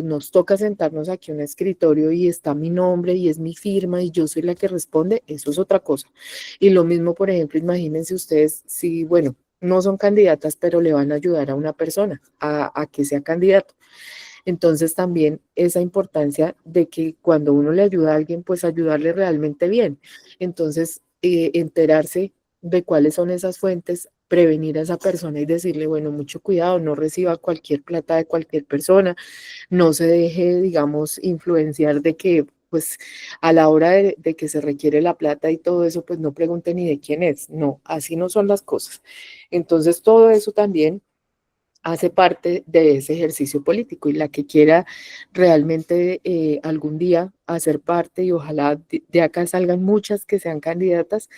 nos toca sentarnos aquí a un escritorio y está mi nombre y es mi firma y yo soy la que responde, eso es otra cosa. Y lo mismo, por ejemplo, imagínense ustedes si, bueno, no son candidatas, pero le van a ayudar a una persona a que sea candidato. Entonces también esa importancia de que cuando uno le ayuda a alguien, pues ayudarle realmente bien. Entonces, enterarse de cuáles son esas fuentes, prevenir a esa persona y decirle, bueno, mucho cuidado, no reciba cualquier plata de cualquier persona, no se deje, digamos, influenciar de que, pues, a la hora de que se requiere la plata y todo eso, pues no pregunte ni de quién es. No, así no son las cosas. Entonces, todo eso también hace parte de ese ejercicio político y la que quiera realmente algún día hacer parte y ojalá de acá salgan muchas que sean candidatas,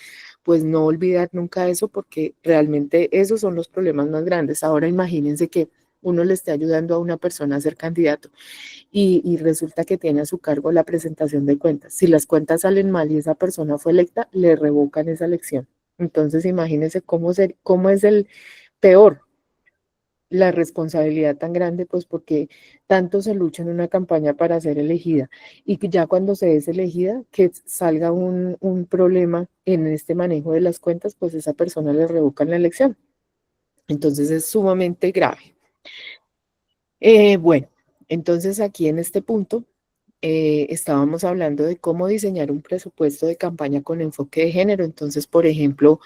pues no olvidar nunca eso porque realmente esos son los problemas más grandes. Ahora imagínense que uno le esté ayudando a una persona a ser candidato y resulta que tiene a su cargo la presentación de cuentas. Si las cuentas salen mal y esa persona fue electa, le revocan esa elección. Entonces imagínense cómo es el peor la responsabilidad tan grande, pues porque tanto se lucha en una campaña para ser elegida y que ya cuando se es elegida, que salga un problema en este manejo de las cuentas, pues esa persona le revocan la elección. Entonces es sumamente grave. Bueno, entonces aquí en este punto estábamos hablando de cómo diseñar un presupuesto de campaña con enfoque de género. Entonces, por ejemplo,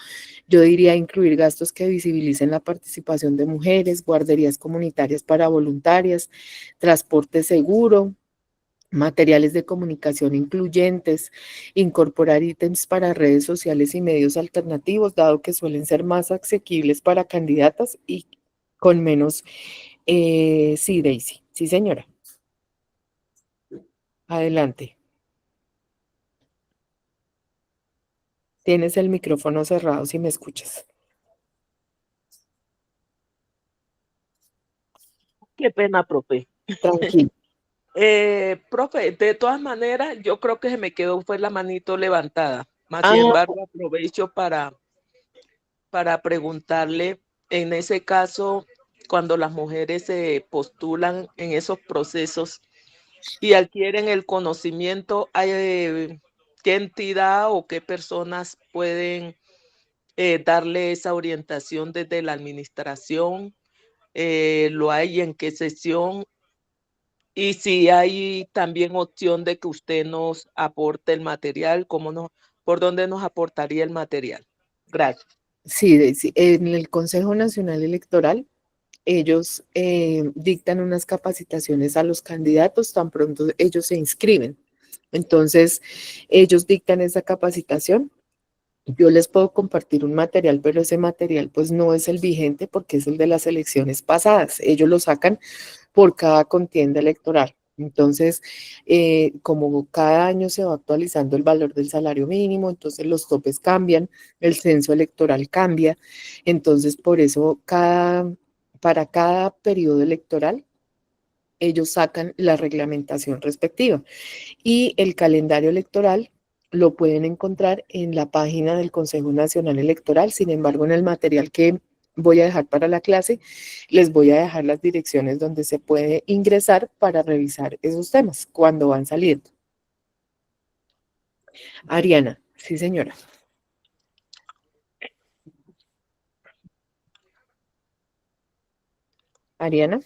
yo diría incluir gastos que visibilicen la participación de mujeres, guarderías comunitarias para voluntarias, transporte seguro, materiales de comunicación incluyentes, incorporar ítems para redes sociales y medios alternativos, dado que suelen ser más asequibles para candidatas y con menos, sí, Daisy, sí, señora. Adelante. Tienes el micrófono cerrado si me escuchas. Qué pena, profe. Tranquilo. Profe, de todas maneras, yo creo que se me quedó fue la manito levantada. Más sin Ah, embargo, aprovecho para preguntarle, en ese caso, cuando las mujeres se postulan en esos procesos y adquieren el conocimiento, ¿qué entidad o qué personas pueden darle esa orientación desde la administración? ¿Lo hay en qué sesión? Y si hay también opción de que usted nos aporte el material, ¿por dónde nos aportaría el material? Gracias. sí, Daisy, en el Consejo Nacional Electoral, ellos dictan unas capacitaciones a los candidatos tan pronto ellos se inscriben. Entonces, ellos dictan esa capacitación. Yo les puedo compartir un material, pero ese material pues no es el vigente porque es el de las elecciones pasadas. Ellos lo sacan por cada contienda electoral. Entonces, como cada año se va actualizando el valor del salario mínimo, entonces los topes cambian, el censo electoral cambia. Entonces, por eso para cada periodo electoral, ellos sacan la reglamentación respectiva. Y el calendario electoral lo pueden encontrar en la página del Consejo Nacional Electoral. Sin embargo, en el material que voy a dejar para la clase, les voy a dejar las direcciones donde se puede ingresar para revisar esos temas cuando van saliendo. Ariana, sí señora. Ariana,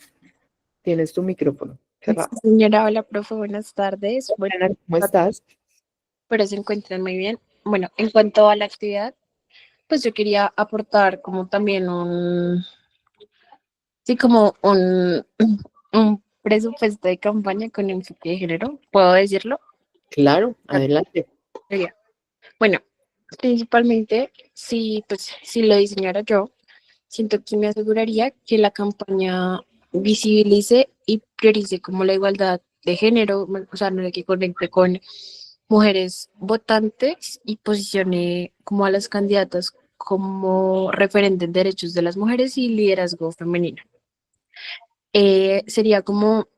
tienes tu micrófono cerrado. Señora, hola, profe, buenas tardes. Bueno, Ariana, ¿cómo estás? espero se encuentren muy bien. Bueno, en cuanto a la actividad, pues yo quería aportar como también sí, como un presupuesto de campaña con enfoque de género, ¿puedo decirlo? Claro, adelante. Sería. Bueno, principalmente, si lo diseñara yo, siento que me aseguraría que la campaña visibilice y priorice como la igualdad de género, o sea, no que conecte con mujeres votantes y posicione como a las candidatas como referente en derechos de las mujeres y liderazgo femenino. Sería como,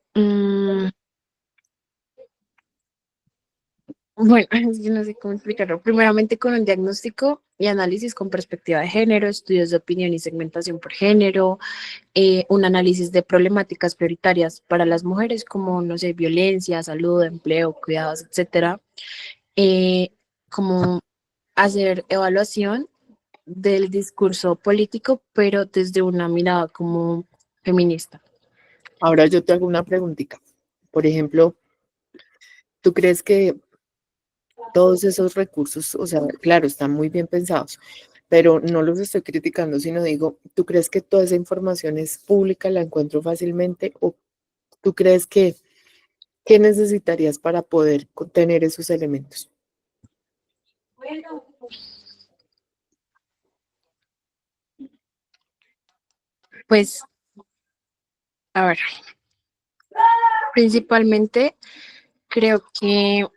bueno, es que no sé cómo explicarlo. Primeramente con un diagnóstico y análisis con perspectiva de género, estudios de opinión y segmentación por género, un análisis de problemáticas prioritarias para las mujeres como, no sé, violencia, salud, empleo, cuidados, etcétera. Eh, como hacer evaluación del discurso político, pero desde una mirada como feminista. Ahora yo te hago una preguntita. Por ejemplo, ¿tú crees que todos esos recursos, o sea, claro, están muy bien pensados, pero no los estoy criticando, sino digo, ¿tú crees que toda esa información es pública, la encuentro fácilmente o tú crees que qué necesitarías para poder tener esos elementos? Pues, a ver, principalmente creo que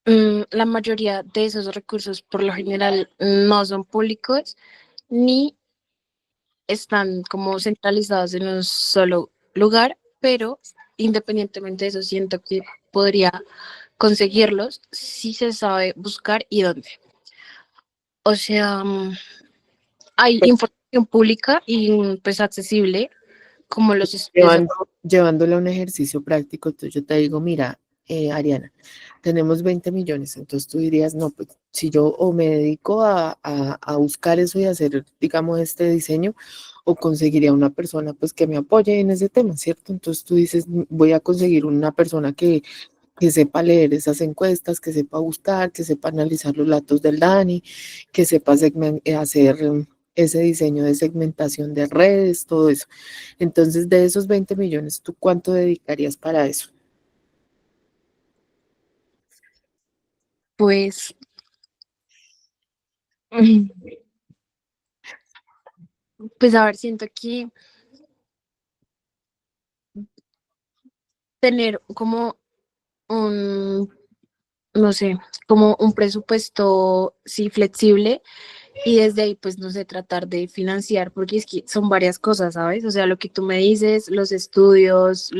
la mayoría de esos recursos por lo general no son públicos ni están como centralizados en un solo lugar, pero independientemente de eso, siento que podría conseguirlos si se sabe buscar y dónde. O sea, hay Pues, información pública y pues accesible, como los estudios. llevándolo a un ejercicio práctico, entonces yo te digo, mira, Ariana, tenemos 20 millones, entonces tú dirías, no, pues si yo o me dedico a buscar eso y hacer, digamos, este diseño, o conseguiría una persona pues que me apoye en ese tema, ¿cierto? Entonces tú dices, voy a conseguir una persona que sepa leer esas encuestas, que sepa buscar, que sepa analizar los datos del DANI, que sepa hacer ese diseño de segmentación de redes, todo eso. Entonces, de esos 20 millones, ¿tú cuánto dedicarías para eso? Pues, mm, pues a ver, siento que tener como un, no sé, como un presupuesto, sí, flexible y desde ahí, pues, no sé, tratar de financiar, porque es que son varias cosas, ¿sabes? O sea, lo que tú me dices, los estudios,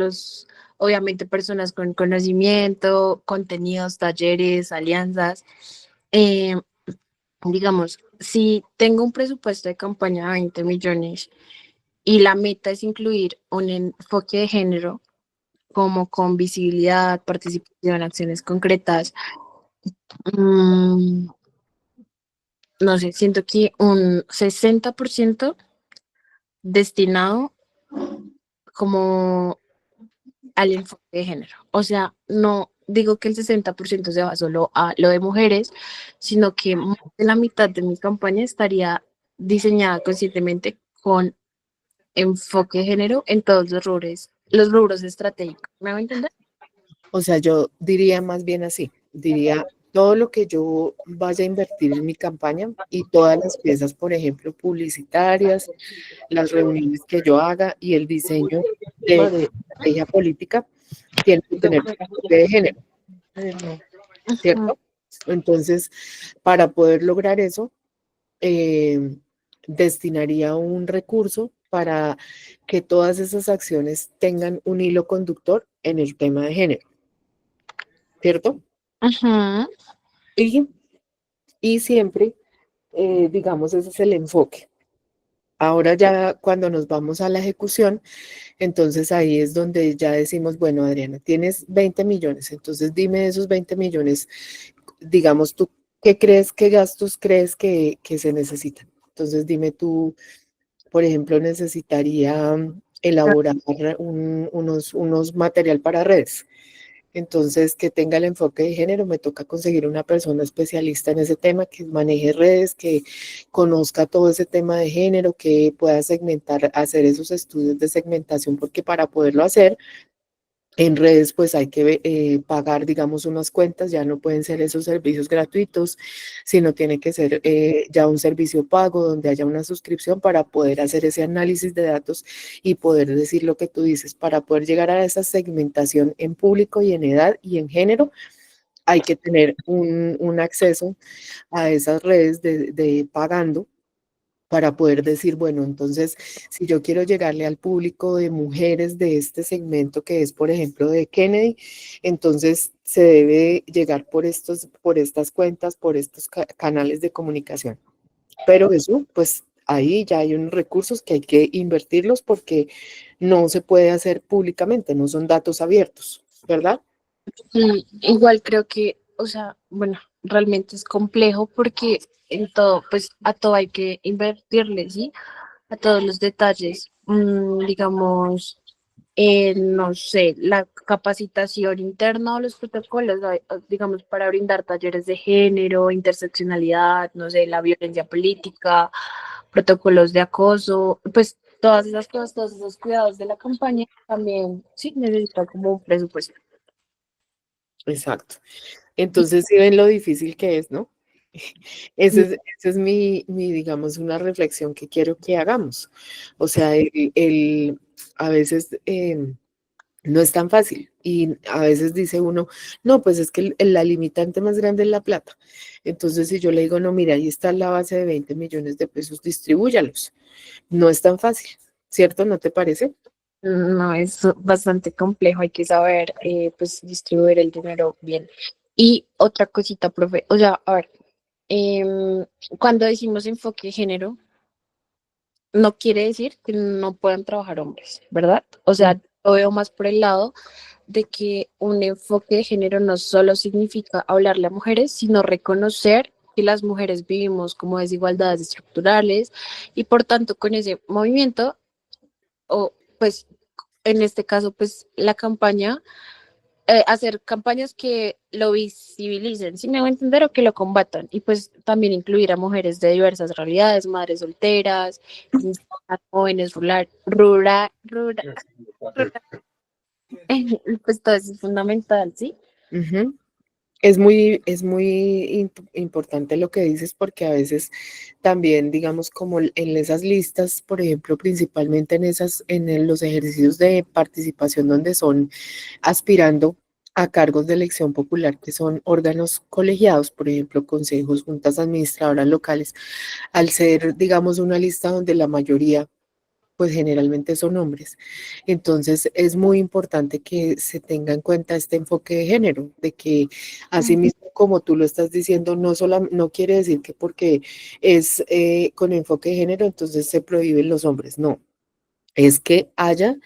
obviamente, personas con conocimiento, contenidos, talleres, alianzas, Eh, digamos, si tengo un presupuesto de campaña de 20 millones y la meta es incluir un enfoque de género como con visibilidad, participación, acciones concretas, mm, no sé, siento que un 60% destinado como al enfoque de género. O sea, no digo que el 60% se va solo a lo de mujeres, sino que más de la mitad de mi campaña estaría diseñada conscientemente con enfoque de género en todos los rubros estratégicos. ¿Me va a entender? O sea, yo diría más bien así, diría todo lo que yo vaya a invertir en mi campaña y todas las piezas, por ejemplo, publicitarias, las reuniones que yo haga y el diseño de estrategia política, tiene que tener un enfoque de género, Ujú. ¿cierto? Entonces, para poder lograr eso, eh, destinaría un recurso para que todas esas acciones tengan un hilo conductor en el tema de género, ¿cierto? Ujú. Y, y siempre, digamos, ese es el enfoque. Ahora ya cuando nos vamos a la ejecución, entonces ahí es donde ya decimos, bueno, Adriana, tienes 20 millones, entonces dime de esos 20 millones, digamos tú, ¿qué crees, qué gastos crees que se necesitan? Entonces dime tú, por ejemplo, necesitaría elaborar unos material para redes. Entonces, que tenga el enfoque de género, me toca conseguir una persona especialista en ese tema, que maneje redes, que conozca todo ese tema de género, que pueda segmentar, hacer esos estudios de segmentación, porque para poderlo hacer, en redes, pues hay que pagar, digamos, unas cuentas, ya no pueden ser esos servicios gratuitos, sino tiene que ser ya un servicio pago donde haya una suscripción para poder hacer ese análisis de datos y poder decir lo que tú dices, para poder llegar a esa segmentación en público y en edad y en género, hay que tener un acceso a esas redes de pagando para poder decir, bueno, entonces, si yo quiero llegarle al público de mujeres de este segmento que es, por ejemplo, de Kennedy, entonces se debe llegar por estas cuentas, por estos canales de comunicación. Pero eso, pues ahí ya hay unos recursos que hay que invertirlos porque no se puede hacer públicamente, no son datos abiertos, ¿verdad? Igual creo que, o sea, bueno, realmente es complejo porque en todo, pues a todo hay que invertirle, ¿sí? A todos los detalles. Digamos, no sé, la capacitación interna o los protocolos, digamos, para brindar talleres de género, interseccionalidad, no sé, la violencia política, protocolos de acoso, pues todas esas cosas, todos esos cuidados de la campaña también, sí, necesita como un presupuesto. Exacto. Entonces, sí ven lo difícil que es, ¿no? Esa es digamos, una reflexión que quiero que hagamos. O sea, a veces no es tan fácil y a veces dice uno, no, pues es que la limitante más grande es la plata. Entonces, si yo le digo, no, mira, ahí está la base de 20 millones de pesos, distribúyalos. No es tan fácil, ¿cierto? ¿No te parece? No, es bastante complejo, hay que saber pues distribuir el dinero bien. Y otra cosita, profe, o sea, a ver, em, cuando decimos enfoque de género, no quiere decir que no puedan trabajar hombres, ¿verdad? O sea, lo veo más por el lado de que un enfoque de género no solo significa hablarle a mujeres, sino reconocer que las mujeres vivimos como desigualdades estructurales y por tanto con ese movimiento, o pues en este caso, pues la campaña, hacer campañas que lo visibilicen, si me voy a entender, o que lo combatan. Y pues también incluir a mujeres de diversas realidades, madres solteras, jóvenes, pues todo eso es fundamental, ¿sí? Ujú. Es muy importante lo que dices porque a veces también, digamos, como en esas listas, por ejemplo, principalmente en los ejercicios de participación donde son aspirando a cargos de elección popular, que son órganos colegiados, por ejemplo, consejos, juntas administradoras locales, al ser, digamos, una lista donde la mayoría pues generalmente son hombres. Entonces es muy importante que se tenga en cuenta este enfoque de género, de que así mismo como tú lo estás diciendo, no quiere decir que porque es con enfoque de género, entonces se prohíben los hombres, no, es que haya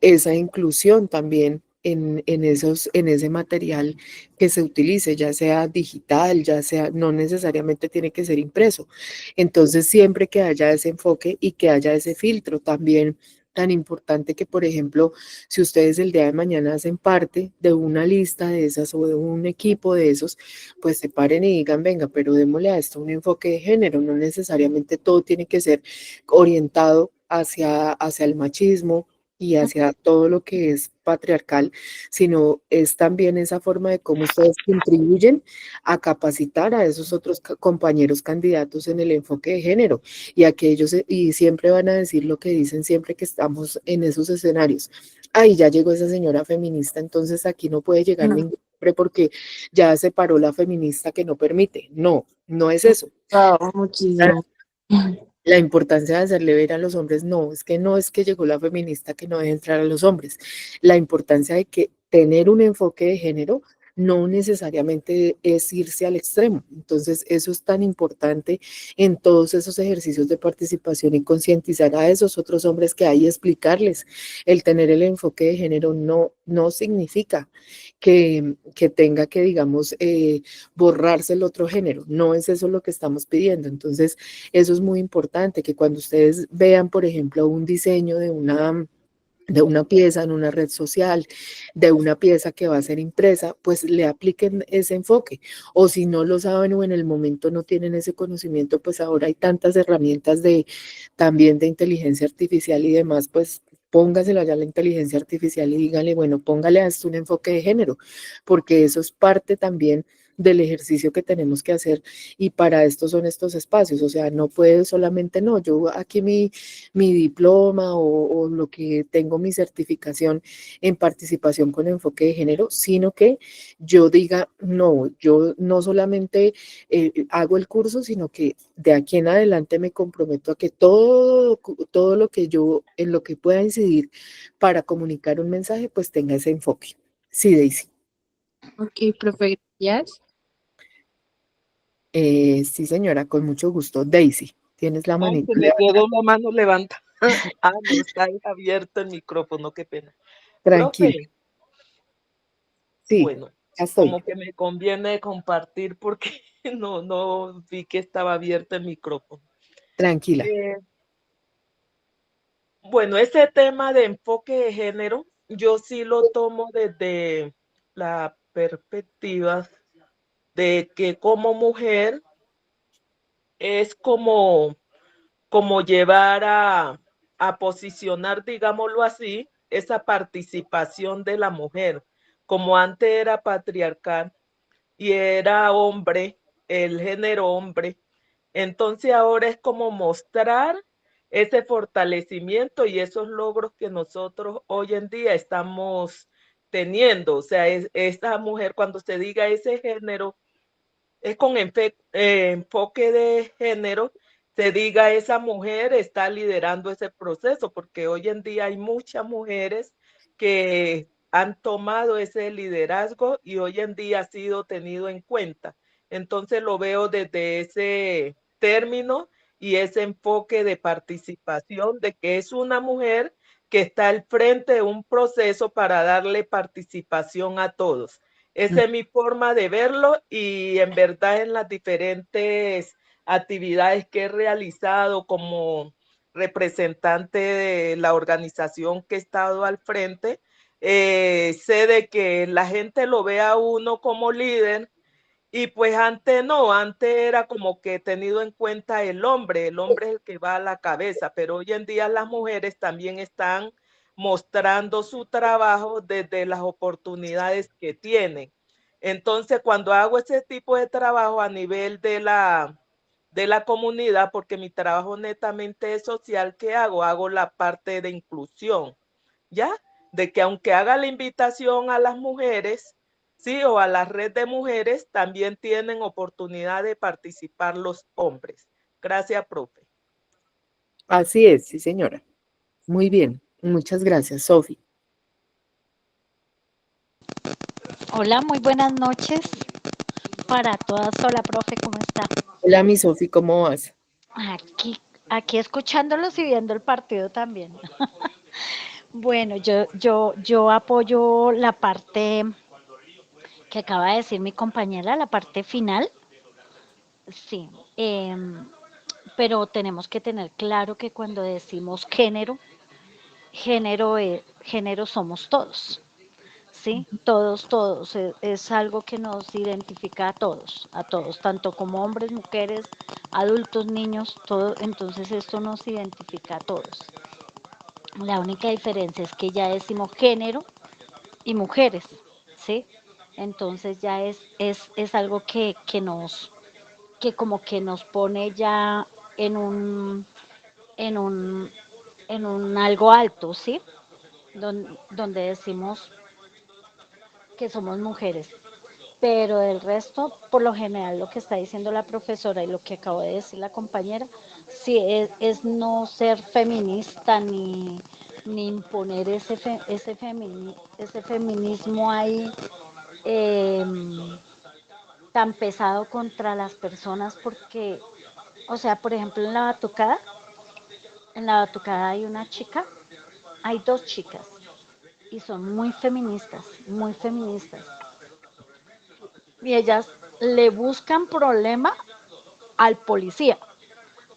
esa inclusión también en ese material que se utilice, ya sea digital, ya sea, no necesariamente tiene que ser impreso. Entonces, siempre que haya ese enfoque y que haya ese filtro también tan importante que, por ejemplo, si ustedes el día de mañana hacen parte de una lista de esas o de un equipo de esos, pues se paren y digan, venga, pero démosle a esto un enfoque de género, no necesariamente todo tiene que ser orientado hacia el machismo y hacia todo lo que es patriarcal, sino es también esa forma de cómo ustedes contribuyen a capacitar a esos otros compañeros candidatos en el enfoque de género y a que ellos y siempre van a decir lo que dicen siempre que estamos en esos escenarios. Ahí ya llegó esa señora feminista, entonces aquí no puede llegar ningún hombre porque ya se paró la feminista que no permite. No, no es eso. Wow, muchísimo. La importancia de hacerle ver a los hombres, no es que llegó la feminista que no deje entrar a los hombres. La importancia de que tener un enfoque de género no necesariamente es irse al extremo. Entonces, eso es tan importante en todos esos ejercicios de participación y concientizar a esos otros hombres que hay y explicarles. El tener el enfoque de género no significa que tenga que, digamos, borrarse el otro género. No es eso lo que estamos pidiendo. Entonces, eso es muy importante, que cuando ustedes vean, por ejemplo, un diseño de una pieza en una red social, de una pieza que va a ser impresa, pues le apliquen ese enfoque. O si no lo saben o en el momento no tienen ese conocimiento, pues ahora hay tantas herramientas también de inteligencia artificial y demás, pues póngaselo allá a la inteligencia artificial y díganle, bueno, póngale a esto un enfoque de género, porque eso es parte también del ejercicio que tenemos que hacer y para esto son estos espacios, o sea, no puede solamente, no, yo aquí mi diploma o lo que tengo mi certificación en participación con enfoque de género, sino que yo diga, no, yo no solamente hago el curso, sino que de aquí en adelante me comprometo a que todo lo que yo, en lo que pueda incidir para comunicar un mensaje, pues tenga ese enfoque. Sí, Daisy. Ok, profe, gracias. Sí, señora, con mucho gusto. Daisy, tienes la Ay, manita se me quedó la mano levantada. Ah, no, está abierto el micrófono, qué pena. tranquila. Profe, Sí, bueno, ya estoy. como que me conviene compartir porque no vi que estaba abierto el micrófono. Tranquila. Bueno, ese tema de enfoque de género, yo sí lo tomo desde la perspectiva de que como mujer es como llevar a posicionar, digámoslo así, esa participación de la mujer. Como antes era patriarcal y era hombre, el género hombre, entonces ahora es como mostrar ese fortalecimiento y esos logros que nosotros hoy en día estamos teniendo. O sea, esta mujer, cuando se diga ese género, es con enfoque de género, se diga esa mujer está liderando ese proceso, porque hoy en día hay muchas mujeres que han tomado ese liderazgo y hoy en día ha sido tenido en cuenta. Entonces lo veo desde ese término y ese enfoque de participación, de que es una mujer que está al frente de un proceso para darle participación a todos. Esa es mi forma de verlo y en verdad en las diferentes actividades que he realizado como representante de la organización que he estado al frente, sé de que la gente lo ve a uno como líder y pues antes no, antes era como que tenido en cuenta el hombre es el que va a la cabeza, pero hoy en día las mujeres también están mostrando su trabajo desde las oportunidades que tienen. Entonces, cuando hago ese tipo de trabajo a nivel de la comunidad, porque mi trabajo netamente es social, ¿qué hago? Hago la parte de inclusión, ¿ya? De que aunque haga la invitación a las mujeres, sí, o a la red de mujeres, también tienen oportunidad de participar los hombres. Gracias, profe. Así es, sí, señora. Muy bien, muchas gracias, Sofi. Hola, muy buenas noches para todas. Hola, profe, ¿cómo está? Hola, mi Sofi, ¿cómo vas? Aquí, aquí escuchándolos y viendo el partido también. Bueno, yo apoyo la parte que acaba de decir mi compañera, la parte final. Sí, pero tenemos que tener claro que cuando decimos género, género somos todos. Sí, todos, todos. Es algo que nos identifica a todos, tanto como hombres, mujeres, adultos, niños, todo. Entonces esto nos identifica a todos. La única diferencia es que ya decimos género y mujeres, ¿sí? Entonces ya es algo que como que nos pone ya en un, en un, en un algo alto, ¿sí? Donde decimos que somos mujeres. Pero el resto, por lo general, lo que está diciendo la profesora y lo que acabo de decir la compañera, sí es no ser feminista ni imponer ese feminismo ahí eh, tan pesado contra las personas porque, o sea, por ejemplo, en la batucada hay una chica, hay dos chicas y son muy feministas. Y ellas le buscan problema al policía,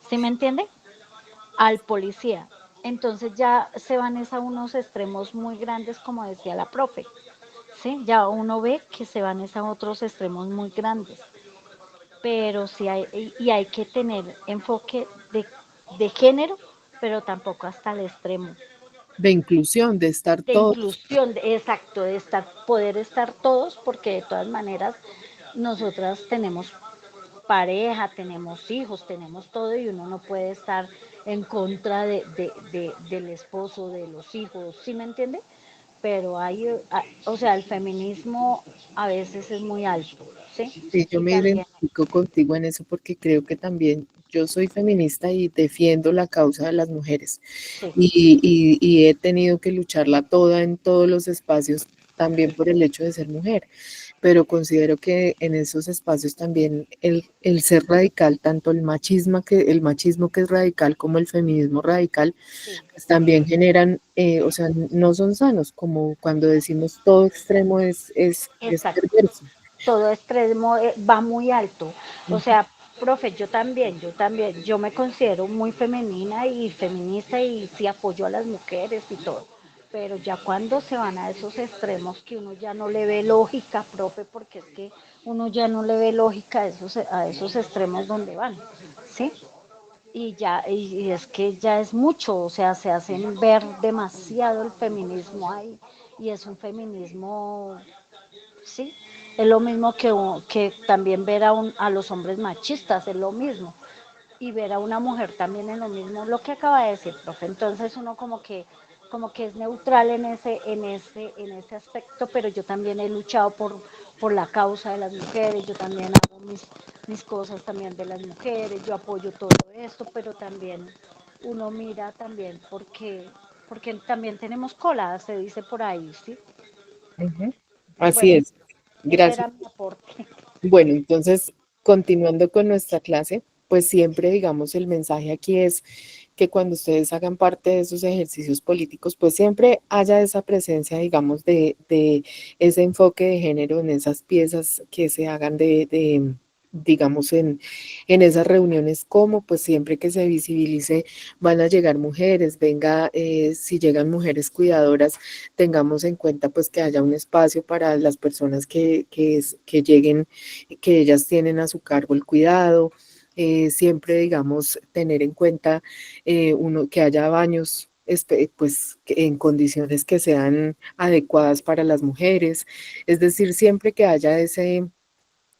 ¿sí me entiende? Al policía. Entonces ya se van a unos extremos muy grandes, como decía la profe, ¿sí? Ya uno ve que se van a otros extremos muy grandes, pero sí y hay que tener enfoque de género, pero tampoco hasta el extremo. De inclusión, de estar De todos. inclusión, exacto, de poder estar todos, porque de todas maneras nosotras tenemos pareja, tenemos hijos, tenemos todo y uno no puede estar en contra del esposo, de los hijos, ¿sí me entiende? Pero o sea, el feminismo a veces es muy alto, ¿sí? Sí, yo Y me también, identifico contigo en eso porque creo que también yo soy feminista y defiendo la causa de las mujeres sí, y he tenido que lucharla toda en todos los espacios también por el hecho de ser mujer, pero considero que en esos espacios también el ser radical, tanto el machismo que es radical como el feminismo radical, sí, pues también generan, o sea, no son sanos, como cuando decimos todo extremo es exacto. perverso. Todo extremo va muy alto. O sea, profe, yo me considero muy femenina y feminista y sí apoyo a las mujeres y todo. Pero ya cuando se van a esos extremos que uno ya no le ve lógica, profe, porque es que uno ya no le ve lógica a esos extremos donde van, ¿sí? Y ya, y es que ya es mucho, o sea, se hacen ver demasiado el feminismo ahí, y es un feminismo. ¿Sí? Es lo mismo que también ver a los hombres machistas, es lo mismo. Y ver a una mujer también es lo mismo, lo que acaba de decir, profe. Entonces uno como que es neutral en ese aspecto, pero yo también he luchado por la causa de las mujeres, yo también hago mis cosas también de las mujeres, yo apoyo todo esto, pero también uno mira también porque también tenemos cola, se dice por ahí, ¿sí? Ujú. Así Bueno, es. ese Gracias. era mi aporte. Bueno, entonces, continuando con nuestra clase, pues siempre, digamos, el mensaje aquí es que cuando ustedes hagan parte de esos ejercicios políticos, pues siempre haya esa presencia, digamos, de ese enfoque de género en esas piezas que se hagan digamos, en esas reuniones, como pues siempre que se visibilice van a llegar mujeres, venga, si llegan mujeres cuidadoras, tengamos en cuenta pues que haya un espacio para las personas que lleguen, que ellas tienen a su cargo el cuidado, siempre digamos tener en cuenta que haya baños pues en condiciones que sean adecuadas para las mujeres, es decir, siempre que haya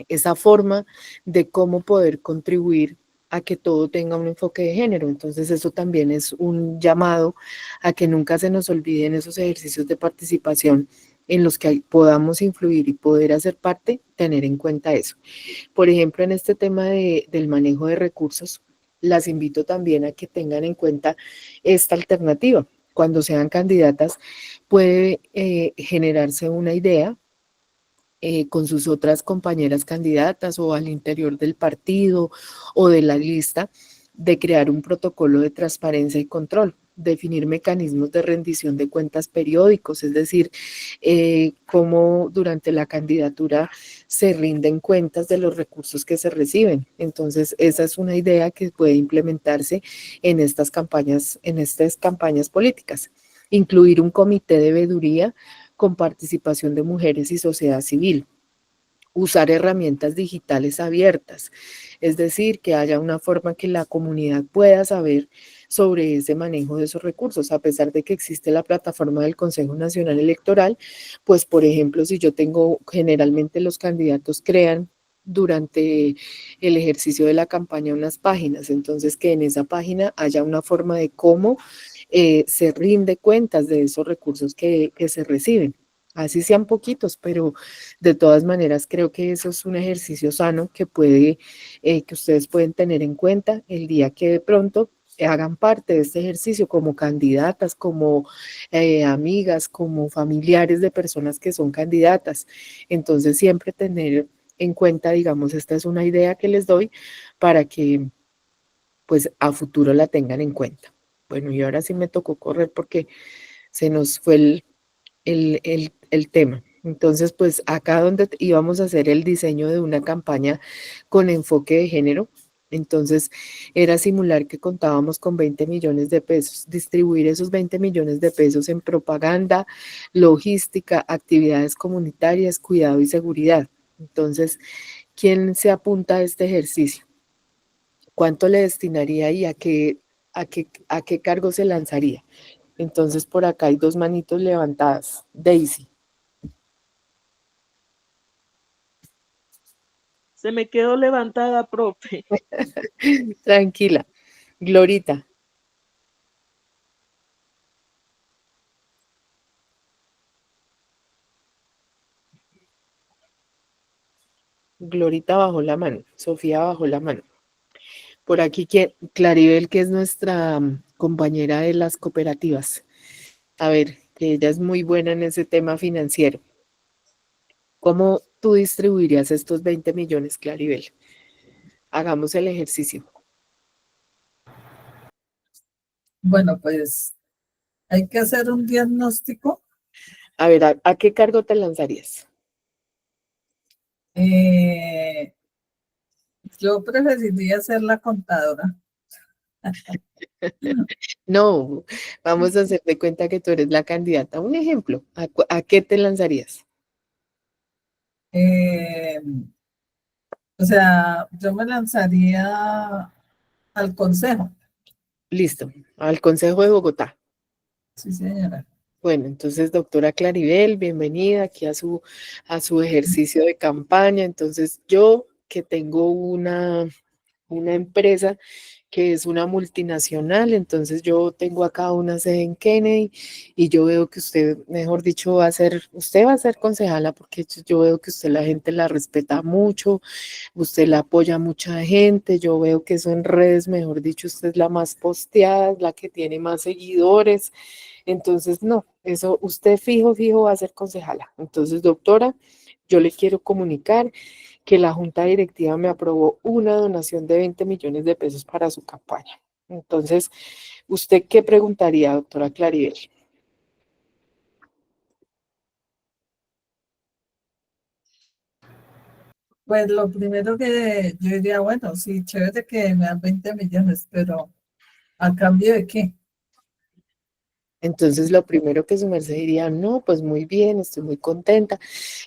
esa forma de cómo poder contribuir a que todo tenga un enfoque de género. Entonces eso también es un llamado a que nunca se nos olviden esos ejercicios de participación en los que podamos influir y poder hacer parte, tener en cuenta eso. Por ejemplo, en este tema del manejo de recursos, las invito también a que tengan en cuenta esta alternativa. cuando sean candidatas, puede generarse una idea con sus otras compañeras candidatas o al interior del partido o de la lista de crear un protocolo de transparencia y control, definir mecanismos de rendición de cuentas periódicos, es decir, cómo durante la candidatura se rinden cuentas de los recursos que se reciben. Entonces, esa es una idea que puede implementarse en estas campañas políticas. Incluir un comité de veeduría con participación de mujeres y sociedad civil. Usar herramientas digitales abiertas, es decir, que haya una forma que la comunidad pueda saber sobre ese manejo de esos recursos, a pesar de que existe la plataforma del Consejo Nacional Electoral, pues por ejemplo, si yo tengo, generalmente los candidatos crean durante el ejercicio de la campaña unas páginas, entonces que en esa página haya una forma de cómo se rinde cuentas de esos recursos que se reciben. Así sean poquitos, pero de todas maneras creo que eso es un ejercicio sano que que ustedes pueden tener en cuenta el día que de pronto hagan parte de este ejercicio como candidatas, como amigas, como familiares de personas que son candidatas. Entonces siempre tener en cuenta, digamos, esta es una idea que les doy para que pues a futuro la tengan en cuenta. Bueno, y ahora sí me tocó correr porque se nos fue el tema. Entonces, pues acá donde íbamos a hacer el diseño de una campaña con enfoque de género, entonces era simular que contábamos con 20 millones de pesos, distribuir esos 20 millones de pesos en propaganda, logística, actividades comunitarias, cuidado y seguridad. Entonces, ¿quién se apunta a este ejercicio? ¿Cuánto le destinaría y a qué cargo se lanzaría? Entonces, por acá hay dos manitos levantadas. Daisy. Se me quedó levantada, profe. Tranquila. Glorita. Glorita bajó la mano. Sofía bajó la mano. Por aquí, Claribel, que es nuestra compañera de las cooperativas. A ver, que ella es muy buena en ese tema financiero. ¿Cómo tú distribuirías estos 20 millones, Claribel? Hagamos el ejercicio. Bueno, pues hay que hacer un diagnóstico. A ver, ¿a qué cargo te lanzarías? Yo preferiría ser la contadora. No, vamos a hacer de cuenta que tú eres la candidata. Un ejemplo, ¿a qué te lanzarías? Eh, o sea, yo me lanzaría al consejo. Listo, al Consejo de Bogotá. Sí, señora. Bueno, entonces, doctora Claribel, bienvenida aquí a su ejercicio de campaña. Entonces, yo que tengo una empresa que es una multinacional, entonces yo tengo acá una sede en Kennedy y yo veo que usted, mejor dicho, usted va a ser concejala porque yo veo que usted la gente la respeta mucho, usted la apoya a mucha gente, yo veo que eso en redes, mejor dicho, usted es la más posteada, la que tiene más seguidores, entonces no, eso usted fijo va a ser concejala. Entonces, doctora, yo le quiero comunicar que la Junta Directiva me aprobó una donación de 20 millones de pesos para su campaña. Entonces, ¿usted qué preguntaría, doctora Claribel? Pues lo primero que yo diría, bueno, sí, chévere que me dan 20 millones, pero ¿a cambio de qué? Entonces, lo primero que su merced diría, no, pues muy bien, estoy muy contenta.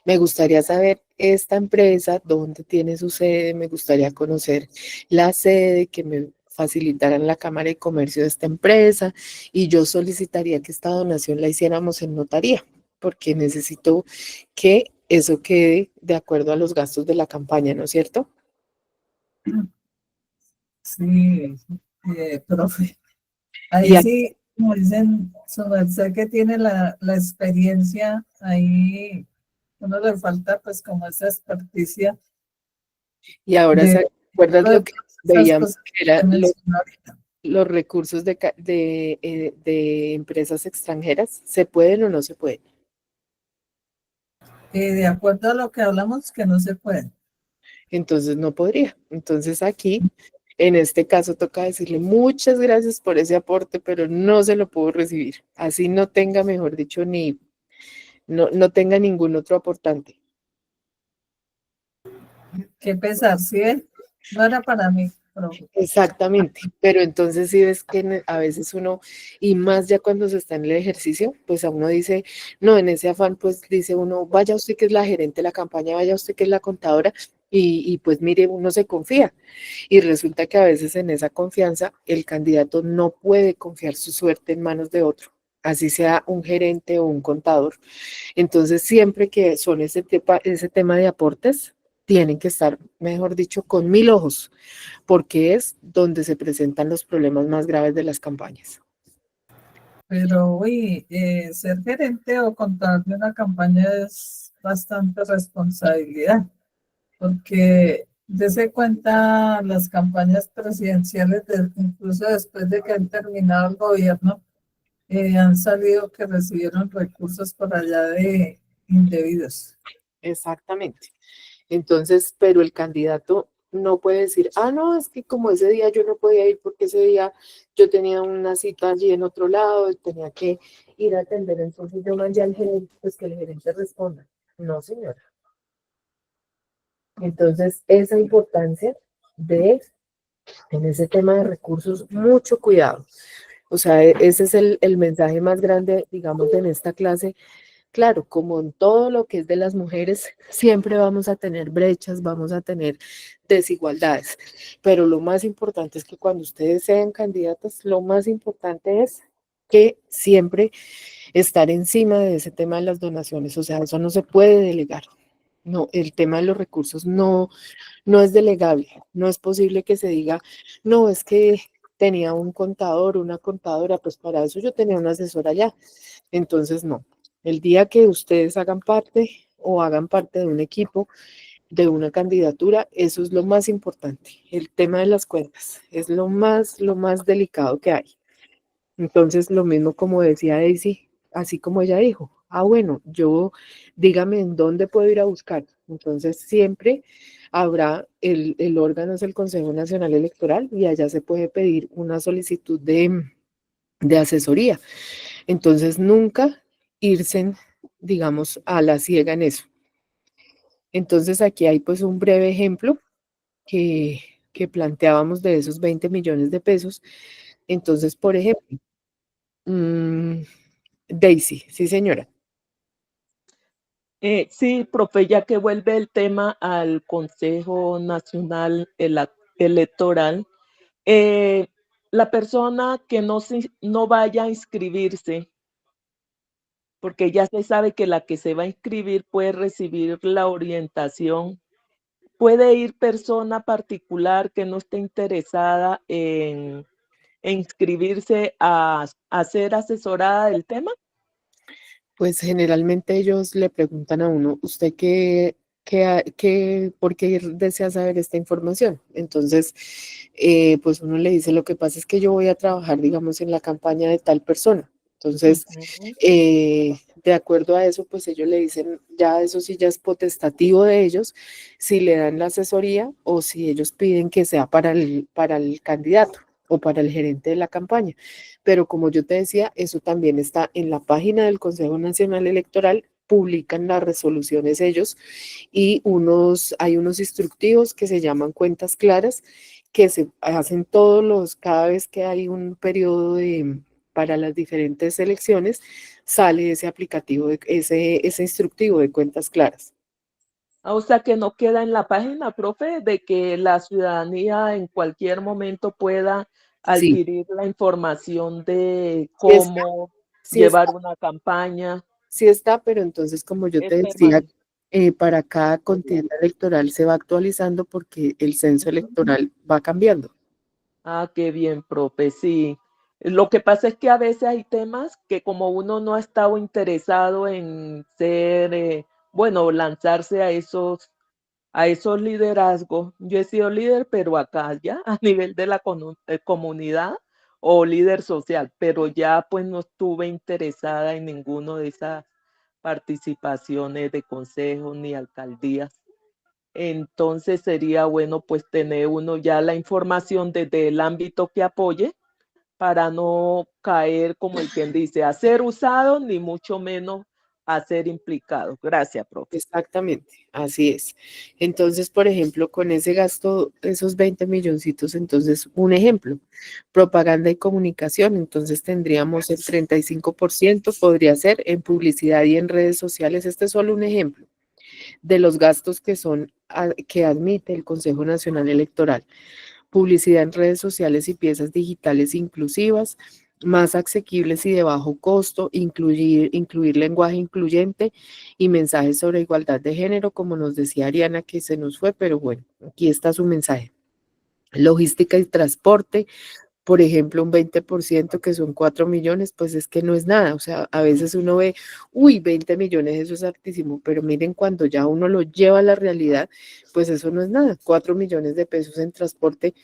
Me gustaría saber esta empresa, dónde tiene su sede, me gustaría conocer la sede, que me facilitaran la Cámara de Comercio de esta empresa y yo solicitaría que esta donación la hiciéramos en notaría, porque necesito que eso quede de acuerdo a los gastos de la campaña, ¿no es cierto? Sí, profe. Y Ahí sí, como dicen, su merced que tiene la experiencia, ahí uno le falta pues como esa experticia Y ahora de se acuerdan lo que esas veíamos cosas que era que mencionó ahorita. los recursos de empresas extranjeras, ¿se pueden o no se pueden? De acuerdo a lo que hablamos, que no se puede. Entonces no podría. Entonces aquí, en este caso, toca decirle muchas gracias por ese aporte, pero no se lo puedo recibir. Así no tenga, mejor dicho, no tenga ningún otro aportante. Qué pesar, ¿sí ven? No era para mí, profe. Exactamente, pero entonces sí ves que a veces uno, y más ya cuando se está en el ejercicio, pues a uno dice, no, en ese afán, pues dice uno, vaya usted que es la gerente de la campaña, vaya usted que es la contadora, y pues mire, uno se confía. Y resulta que a veces en esa confianza el candidato no puede confiar su suerte en manos de otro, así sea un gerente o un contador. Entonces, siempre que son ese tema de aportes, tienen que estar, mejor dicho, con 1000 ojos, porque es donde se presentan los problemas más graves de las campañas. Pero, uy, ser gerente o contador de una campaña es bastante responsabilidad, porque dése cuenta las campañas presidenciales, incluso después de que han terminado el gobierno, han salido que recibieron recursos por allá de indebidos. Exactamente. Entonces, pero el candidato no puede decir, ah, no, es que como ese día yo no podía ir porque ese día yo tenía una cita allí en otro lado y tenía que ir a atender, entonces yo mandé al gerente, pues que el gerente responda. No, señora. Entonces, esa importancia de, en ese tema de recursos, mucho cuidado. O sea, ese es el mensaje más grande, digamos, en esta clase. Claro, como en todo lo que es de las mujeres, siempre vamos a tener brechas, vamos a tener desigualdades, pero lo más importante es que cuando ustedes sean candidatas, lo más importante es que siempre estar encima de ese tema de las donaciones, o sea, eso no se puede delegar. No, el tema de los recursos no es delegable, no es posible que se diga, no, es que tenía un contador, una contadora, pues para eso yo tenía un asesor allá. Entonces, no. El día que ustedes hagan parte o hagan parte de un equipo, de una candidatura, eso es lo más importante. El tema de las cuentas es lo más delicado que hay. Entonces, lo mismo como decía Daisy, así como ella dijo, ah, bueno, yo dígame en dónde puedo ir a buscar. Entonces, siempre habrá el órgano, es el Consejo Nacional Electoral, y allá se puede pedir una solicitud de asesoría. Entonces, nunca irse, digamos, a la ciega en eso. Entonces, aquí hay pues un breve ejemplo que, que planteábamos de esos 20 millones de pesos. Entonces, por ejemplo, Daisy, sí señora. Sí, profe, ya que vuelve el tema al Consejo Nacional Electoral, eh, la persona que no vaya a inscribirse, porque ya se sabe que la que se va a inscribir puede recibir la orientación, puede ir persona particular que no esté interesada en inscribirse a ser asesorada del tema. Pues generalmente ellos le preguntan a uno, ¿usted por qué desea saber esta información? Entonces, pues uno le dice, lo que pasa es que yo voy a trabajar, digamos, en la campaña de tal persona. Entonces, Ujú. de acuerdo a eso, pues ellos le dicen, ya eso sí ya es potestativo de ellos, si le dan la asesoría o si ellos piden que sea para el candidato o para el gerente de la campaña. Pero como yo te decía, eso también está en la página del Consejo Nacional Electoral, publican las resoluciones ellos y hay unos instructivos que se llaman cuentas claras que se hacen cada vez que hay un periodo para las diferentes elecciones, sale ese aplicativo, ese instructivo de cuentas claras. O sea que no queda en la página, profe, de que la ciudadanía en cualquier momento pueda Sí, adquirir la información de sí está, cómo sí está, llevar una campaña. sí está, pero entonces, como yo Es te decía, permanente. para cada contienda electoral se va actualizando porque el censo electoral va cambiando. Ah, qué bien, profe, sí. Lo que pasa es que a veces hay temas que como uno no ha estado interesado en ser, bueno, lanzarse a esos liderazgos. Yo he sido líder, pero acá ya a nivel de la comunidad, o líder social, pero ya pues no estuve interesada en ninguno de esas participaciones de consejos ni alcaldías. Entonces sería bueno pues tener uno ya la información desde el ámbito que apoye para no caer, como el quien dice, a ser usado ni mucho menos a ser implicado. Gracias, profe. Exactamente, así es. Entonces, por ejemplo, con ese gasto, esos 20 milloncitos, entonces, un ejemplo, propaganda y comunicación, entonces tendríamos el 35%, podría ser en publicidad y en redes sociales. Este es solo un ejemplo de los gastos que son, que admite el Consejo Nacional Electoral. Publicidad en redes sociales y piezas digitales inclusivas, más asequibles y de bajo costo, incluir lenguaje incluyente y mensajes sobre igualdad de género, como nos decía Ariana, que se nos fue, pero bueno, aquí está su mensaje. Logística y transporte, por ejemplo, un 20%, que son 4 millones, pues es que no es nada. O sea, a veces uno ve, uy, 20 millones, eso es altísimo, pero miren, cuando ya uno lo lleva a la realidad, pues eso no es nada. 4 millones de pesos en transporte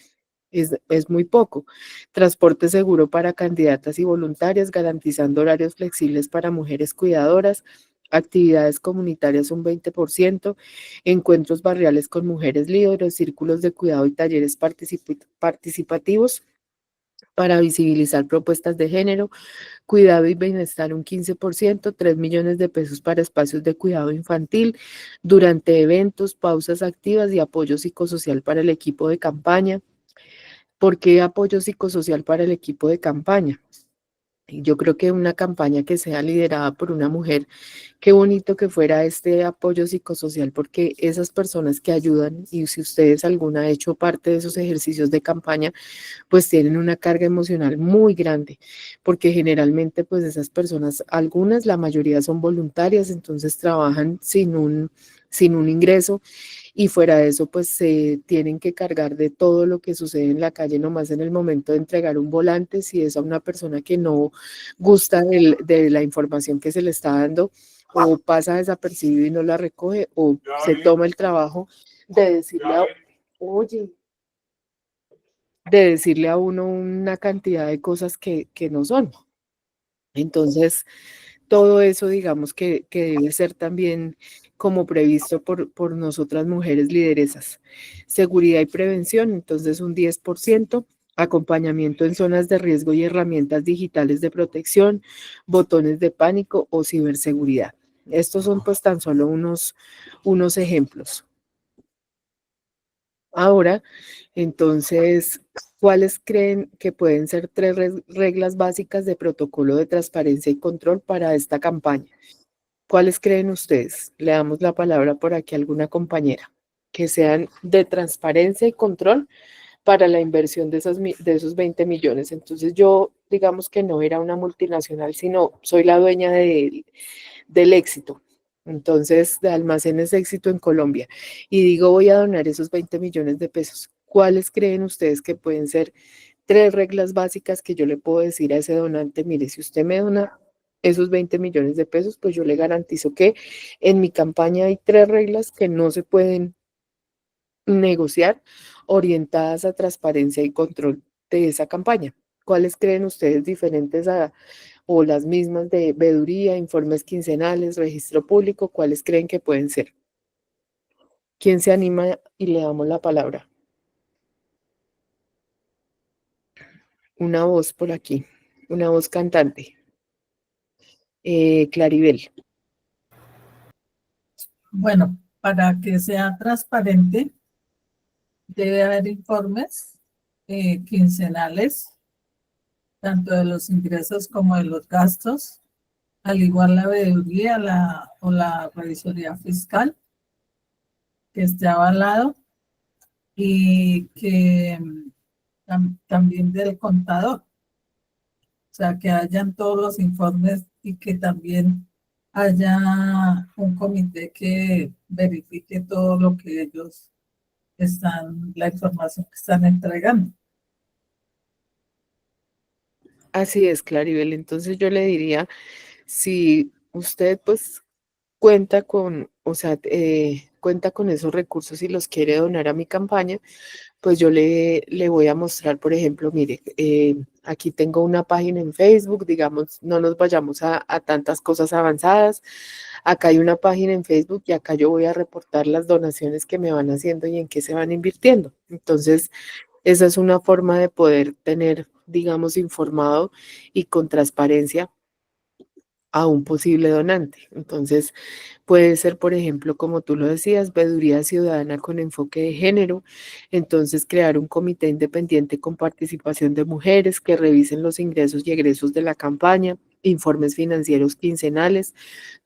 es muy poco. Transporte seguro para candidatas y voluntarias, garantizando horarios flexibles para mujeres cuidadoras. Actividades comunitarias un 20%, encuentros barriales con mujeres líderes, círculos de cuidado y talleres participativos para visibilizar propuestas de género, cuidado y bienestar un 15%, 3 millones de pesos para espacios de cuidado infantil, durante eventos, pausas activas y apoyo psicosocial para el equipo de campaña. ¿Por qué apoyo psicosocial para el equipo de campaña? Yo creo que una campaña que sea liderada por una mujer, qué bonito que fuera este apoyo psicosocial, porque esas personas que ayudan, y si ustedes alguna ha hecho parte de esos ejercicios de campaña, pues tienen una carga emocional muy grande, porque generalmente pues esas personas, algunas, la mayoría son voluntarias, entonces trabajan sin un ingreso, y fuera de eso pues se tienen que cargar de todo lo que sucede en la calle, nomás en el momento de entregar un volante, si es a una persona que no gusta de la información que se le está dando, o pasa desapercibido y no la recoge, o se toma el trabajo de decirle oye, de decirle a uno una cantidad de cosas que no son. Entonces, todo eso, digamos que debe ser también como previsto por nosotras mujeres lideresas. Seguridad y prevención, entonces un 10%, acompañamiento en zonas de riesgo y herramientas digitales de protección, botones de pánico o ciberseguridad. Estos son pues tan solo unos ejemplos. Ahora, entonces, ¿cuáles creen que pueden ser tres reglas básicas de protocolo de transparencia y control para esta campaña? ¿Cuáles creen ustedes? Le damos la palabra por aquí a alguna compañera. Que sean de transparencia y control para la inversión de esos 20 millones. Entonces yo, digamos que no era una multinacional, sino soy la dueña del éxito. Entonces, de Almacenes Éxito en Colombia. Y digo, voy a donar esos 20 millones de pesos. ¿Cuáles creen ustedes que pueden ser tres reglas básicas que yo le puedo decir a ese donante? Mire, si usted me dona esos 20 millones de pesos, pues yo le garantizo que en mi campaña hay tres reglas que no se pueden negociar, orientadas a transparencia y control de esa campaña. ¿Cuáles creen ustedes diferentes o las mismas de veeduría, informes quincenales, registro público? ¿Cuáles creen que pueden ser? ¿Quién se anima y le damos la palabra? Una voz por aquí, una voz cantante. Claribel. Bueno, para que sea transparente, debe haber informes quincenales, tanto de los ingresos como de los gastos, al igual la veeduría o la revisoría fiscal, que esté avalado, y que también del contador. O sea, que hayan todos los informes y que también haya un comité que verifique todo lo que ellos la información que están entregando. Así es, Claribel. Entonces yo le diría, si usted pues cuenta con, o sea, cuenta con esos recursos y los quiere donar a mi campaña, pues yo le voy a mostrar, por ejemplo, mire, aquí tengo una página en Facebook, digamos, no nos vayamos a tantas cosas avanzadas. Acá hay una página en Facebook y acá yo voy a reportar las donaciones que me van haciendo y en qué se van invirtiendo. Entonces, esa es una forma de poder tener, digamos, informado y con transparencia a un posible donante. Entonces, puede ser, por ejemplo, como tú lo decías, veeduría ciudadana con enfoque de género. Entonces, crear un comité independiente con participación de mujeres que revisen los ingresos y egresos de la campaña, informes financieros quincenales,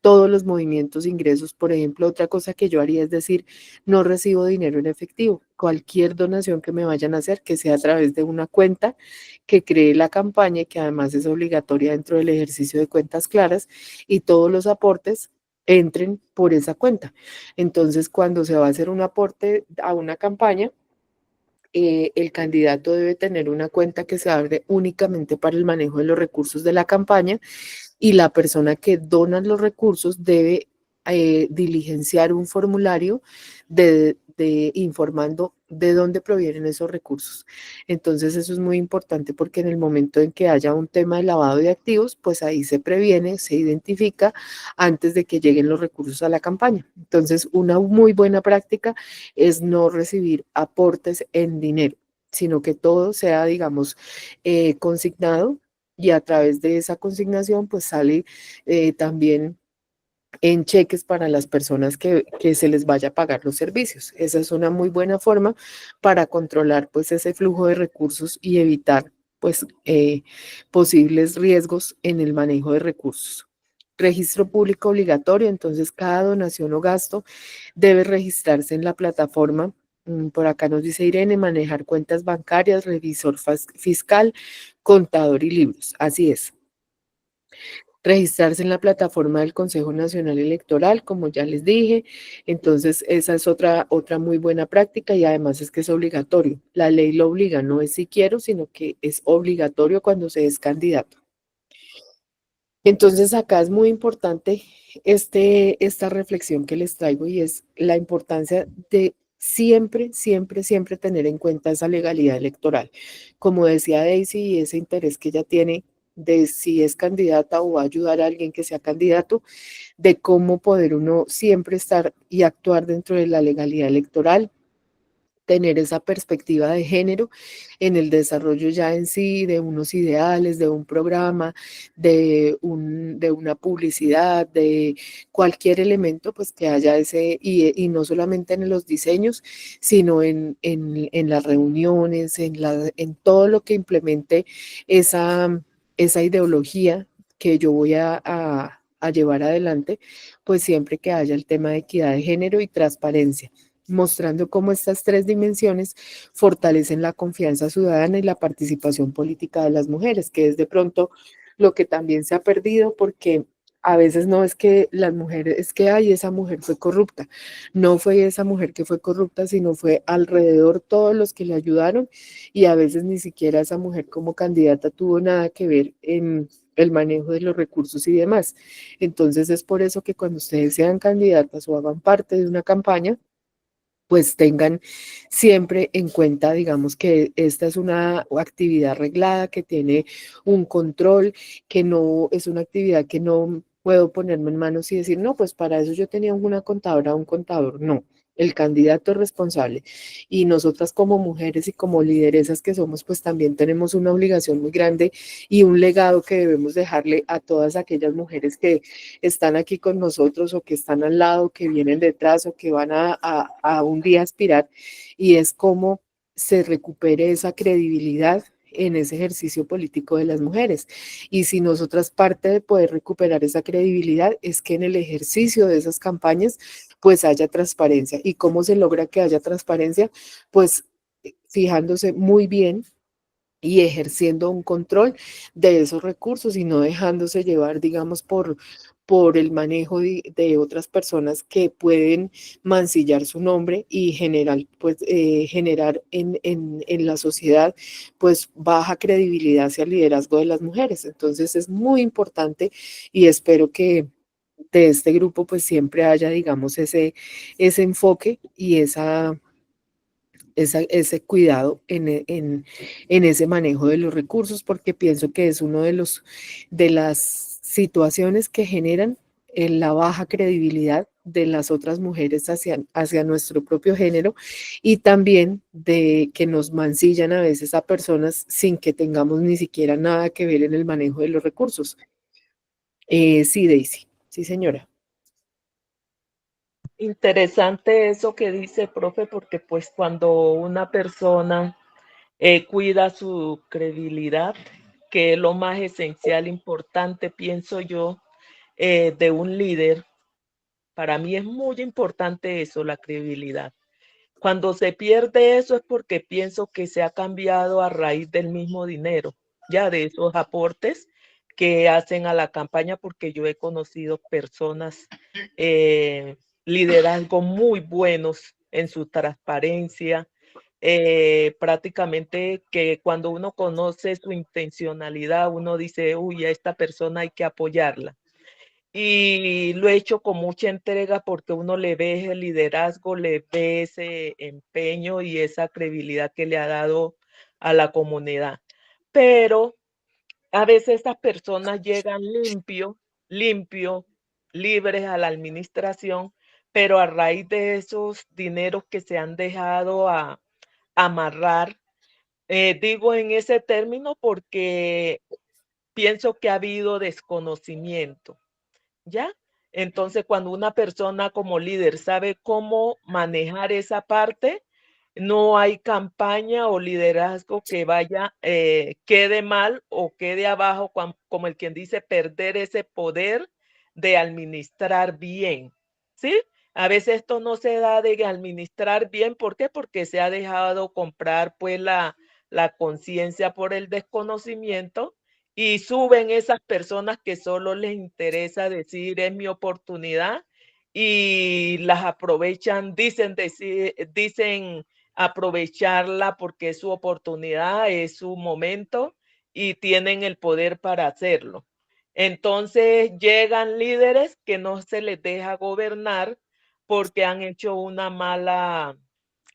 todos los movimientos, ingresos. Por ejemplo, otra cosa que yo haría es decir, no recibo dinero en efectivo. Cualquier donación que me vayan a hacer, que sea a través de una cuenta que cree la campaña y que además es obligatoria dentro del ejercicio de cuentas claras, y todos los aportes entren por esa cuenta. Entonces, cuando se va a hacer un aporte a una campaña, el candidato debe tener una cuenta que se abre únicamente para el manejo de los recursos de la campaña, y la persona que dona los recursos debe diligenciar un formulario informando de dónde provienen esos recursos. Entonces eso es muy importante porque en el momento en que haya un tema de lavado de activos, pues ahí se previene, se identifica antes de que lleguen los recursos a la campaña. Entonces, una muy buena práctica es no recibir aportes en dinero, sino que todo sea, digamos, consignado, y a través de esa consignación pues sale también en cheques para las personas que se les vaya a pagar los servicios. Esa es una muy buena forma para controlar pues ese flujo de recursos y evitar pues posibles riesgos en el manejo de recursos. Registro público obligatorio, entonces cada donación o gasto debe registrarse en la plataforma. Por acá nos dice Irene, manejar cuentas bancarias, revisor fiscal, contador y libros. Así es. Registrarse en la plataforma del Consejo Nacional Electoral, como ya les dije. Entonces, esa es otra muy buena práctica, y además es que es obligatorio. La ley lo obliga, no es si quiero, sino que es obligatorio cuando se es candidato. Entonces, acá es muy importante esta reflexión que les traigo, y es la importancia de siempre, siempre, siempre tener en cuenta esa legalidad electoral. Como decía Daisy, ese interés que ella tiene de si es candidata o va a ayudar a alguien que sea candidato, de cómo poder uno siempre estar y actuar dentro de la legalidad electoral, tener esa perspectiva de género en el desarrollo ya en sí de unos ideales, de un programa, de una publicidad, de cualquier elemento, pues que haya ese, y no solamente en los diseños, sino en las reuniones, en todo lo que implemente esa ideología que yo voy a llevar adelante, pues siempre que haya el tema de equidad de género y transparencia, mostrando cómo estas tres dimensiones fortalecen la confianza ciudadana y la participación política de las mujeres, que es de pronto lo que también se ha perdido, porque a veces no es que las mujeres, es que ay, esa mujer fue corrupta. No fue esa mujer que fue corrupta, sino fue alrededor todos los que le ayudaron, y a veces ni siquiera esa mujer como candidata tuvo nada que ver en el manejo de los recursos y demás. Entonces es por eso que cuando ustedes sean candidatas o hagan parte de una campaña, pues tengan siempre en cuenta, digamos, que esta es una actividad reglada, que tiene un control, que no es una actividad que no puedo ponerme en manos y decir, no, pues para eso yo tenía una contadora o un contador. No, el candidato es responsable, y nosotras como mujeres y como lideresas que somos, pues también tenemos una obligación muy grande y un legado que debemos dejarle a todas aquellas mujeres que están aquí con nosotros o que están al lado, que vienen detrás o que van a un día aspirar, y es cómo se recupere esa credibilidad en ese ejercicio político de las mujeres. Y si nosotras, parte de poder recuperar esa credibilidad es que en el ejercicio de esas campañas pues haya transparencia. ¿Y cómo se logra que haya transparencia? Pues fijándose muy bien y ejerciendo un control de esos recursos, y no dejándose llevar, digamos, por el manejo de otras personas que pueden mancillar su nombre y generar en la sociedad pues baja credibilidad hacia el liderazgo de las mujeres. Entonces es muy importante, y espero que de este grupo pues siempre haya, digamos, ese enfoque y ese cuidado en ese manejo de los recursos, porque pienso que es uno de las situaciones que generan la baja credibilidad de las otras mujeres hacia nuestro propio género, y también de que nos mancillan a veces a personas sin que tengamos ni siquiera nada que ver en el manejo de los recursos. Sí, Daisy. Sí, señora. Interesante eso que dice, profe, porque pues cuando una persona cuida su credibilidad, que es lo más esencial, importante, pienso yo, de un líder, para mí es muy importante eso, la credibilidad. Cuando se pierde eso es porque pienso que se ha cambiado a raíz del mismo dinero, ya de esos aportes que hacen a la campaña, porque yo he conocido personas, liderazgo muy buenos en su transparencia, prácticamente que cuando uno conoce su intencionalidad, uno dice, uy, a esta persona hay que apoyarla. Y lo he hecho con mucha entrega porque uno le ve ese liderazgo, le ve ese empeño y esa credibilidad que le ha dado a la comunidad. Pero a veces estas personas llegan limpio, libres a la administración, pero a raíz de esos dineros que se han dejado amarrar, digo en ese término porque pienso que ha habido desconocimiento. ¿Ya? Entonces, cuando una persona como líder sabe cómo manejar esa parte, no hay campaña o liderazgo que vaya, quede mal o quede abajo, como el quien dice, perder ese poder de administrar bien, ¿sí? A veces esto no se da de administrar bien, ¿por qué? Porque se ha dejado comprar pues la conciencia por el desconocimiento, y suben esas personas que solo les interesa decir es mi oportunidad y las aprovechan, dicen aprovecharla porque es su oportunidad, es su momento y tienen el poder para hacerlo. Entonces llegan líderes que no se les deja gobernar porque han hecho una mala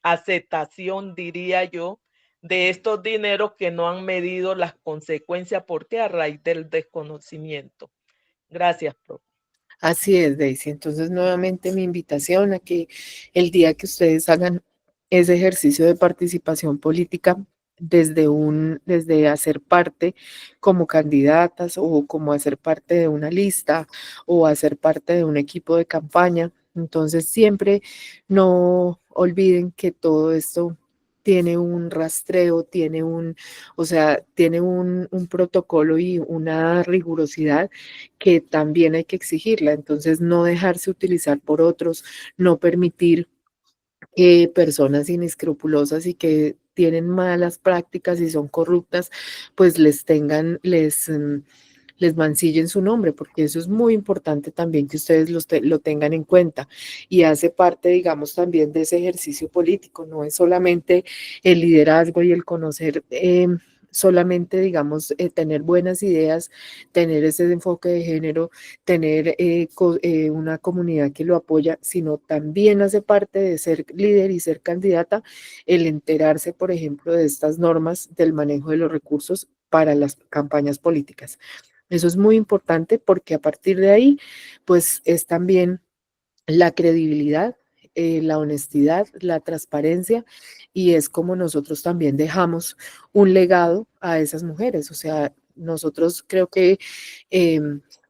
aceptación, diría yo, de estos dineros que no han medido las consecuencias, porque a raíz del desconocimiento. Gracias, profe. Así es, Daisy. Entonces, nuevamente mi invitación a que el día que ustedes hagan ese ejercicio de participación política, desde hacer parte como candidatas o como hacer parte de una lista o hacer parte de un equipo de campaña, entonces siempre no olviden que todo esto tiene un rastreo, tiene un protocolo y una rigurosidad que también hay que exigirla. Entonces, no dejarse utilizar por otros, no permitir que personas inescrupulosas y que tienen malas prácticas y son corruptas, pues les mancillen su nombre, porque eso es muy importante también que ustedes lo tengan en cuenta, y hace parte, digamos, también de ese ejercicio político. No es solamente el liderazgo y el conocer, solamente, digamos, tener buenas ideas, tener ese enfoque de género, tener una comunidad que lo apoya, sino también hace parte de ser líder y ser candidata el enterarse, por ejemplo, de estas normas del manejo de los recursos para las campañas políticas. Eso es muy importante porque a partir de ahí, pues es también la credibilidad, la honestidad, la transparencia, y es como nosotros también dejamos un legado a esas mujeres. O sea, nosotros creo que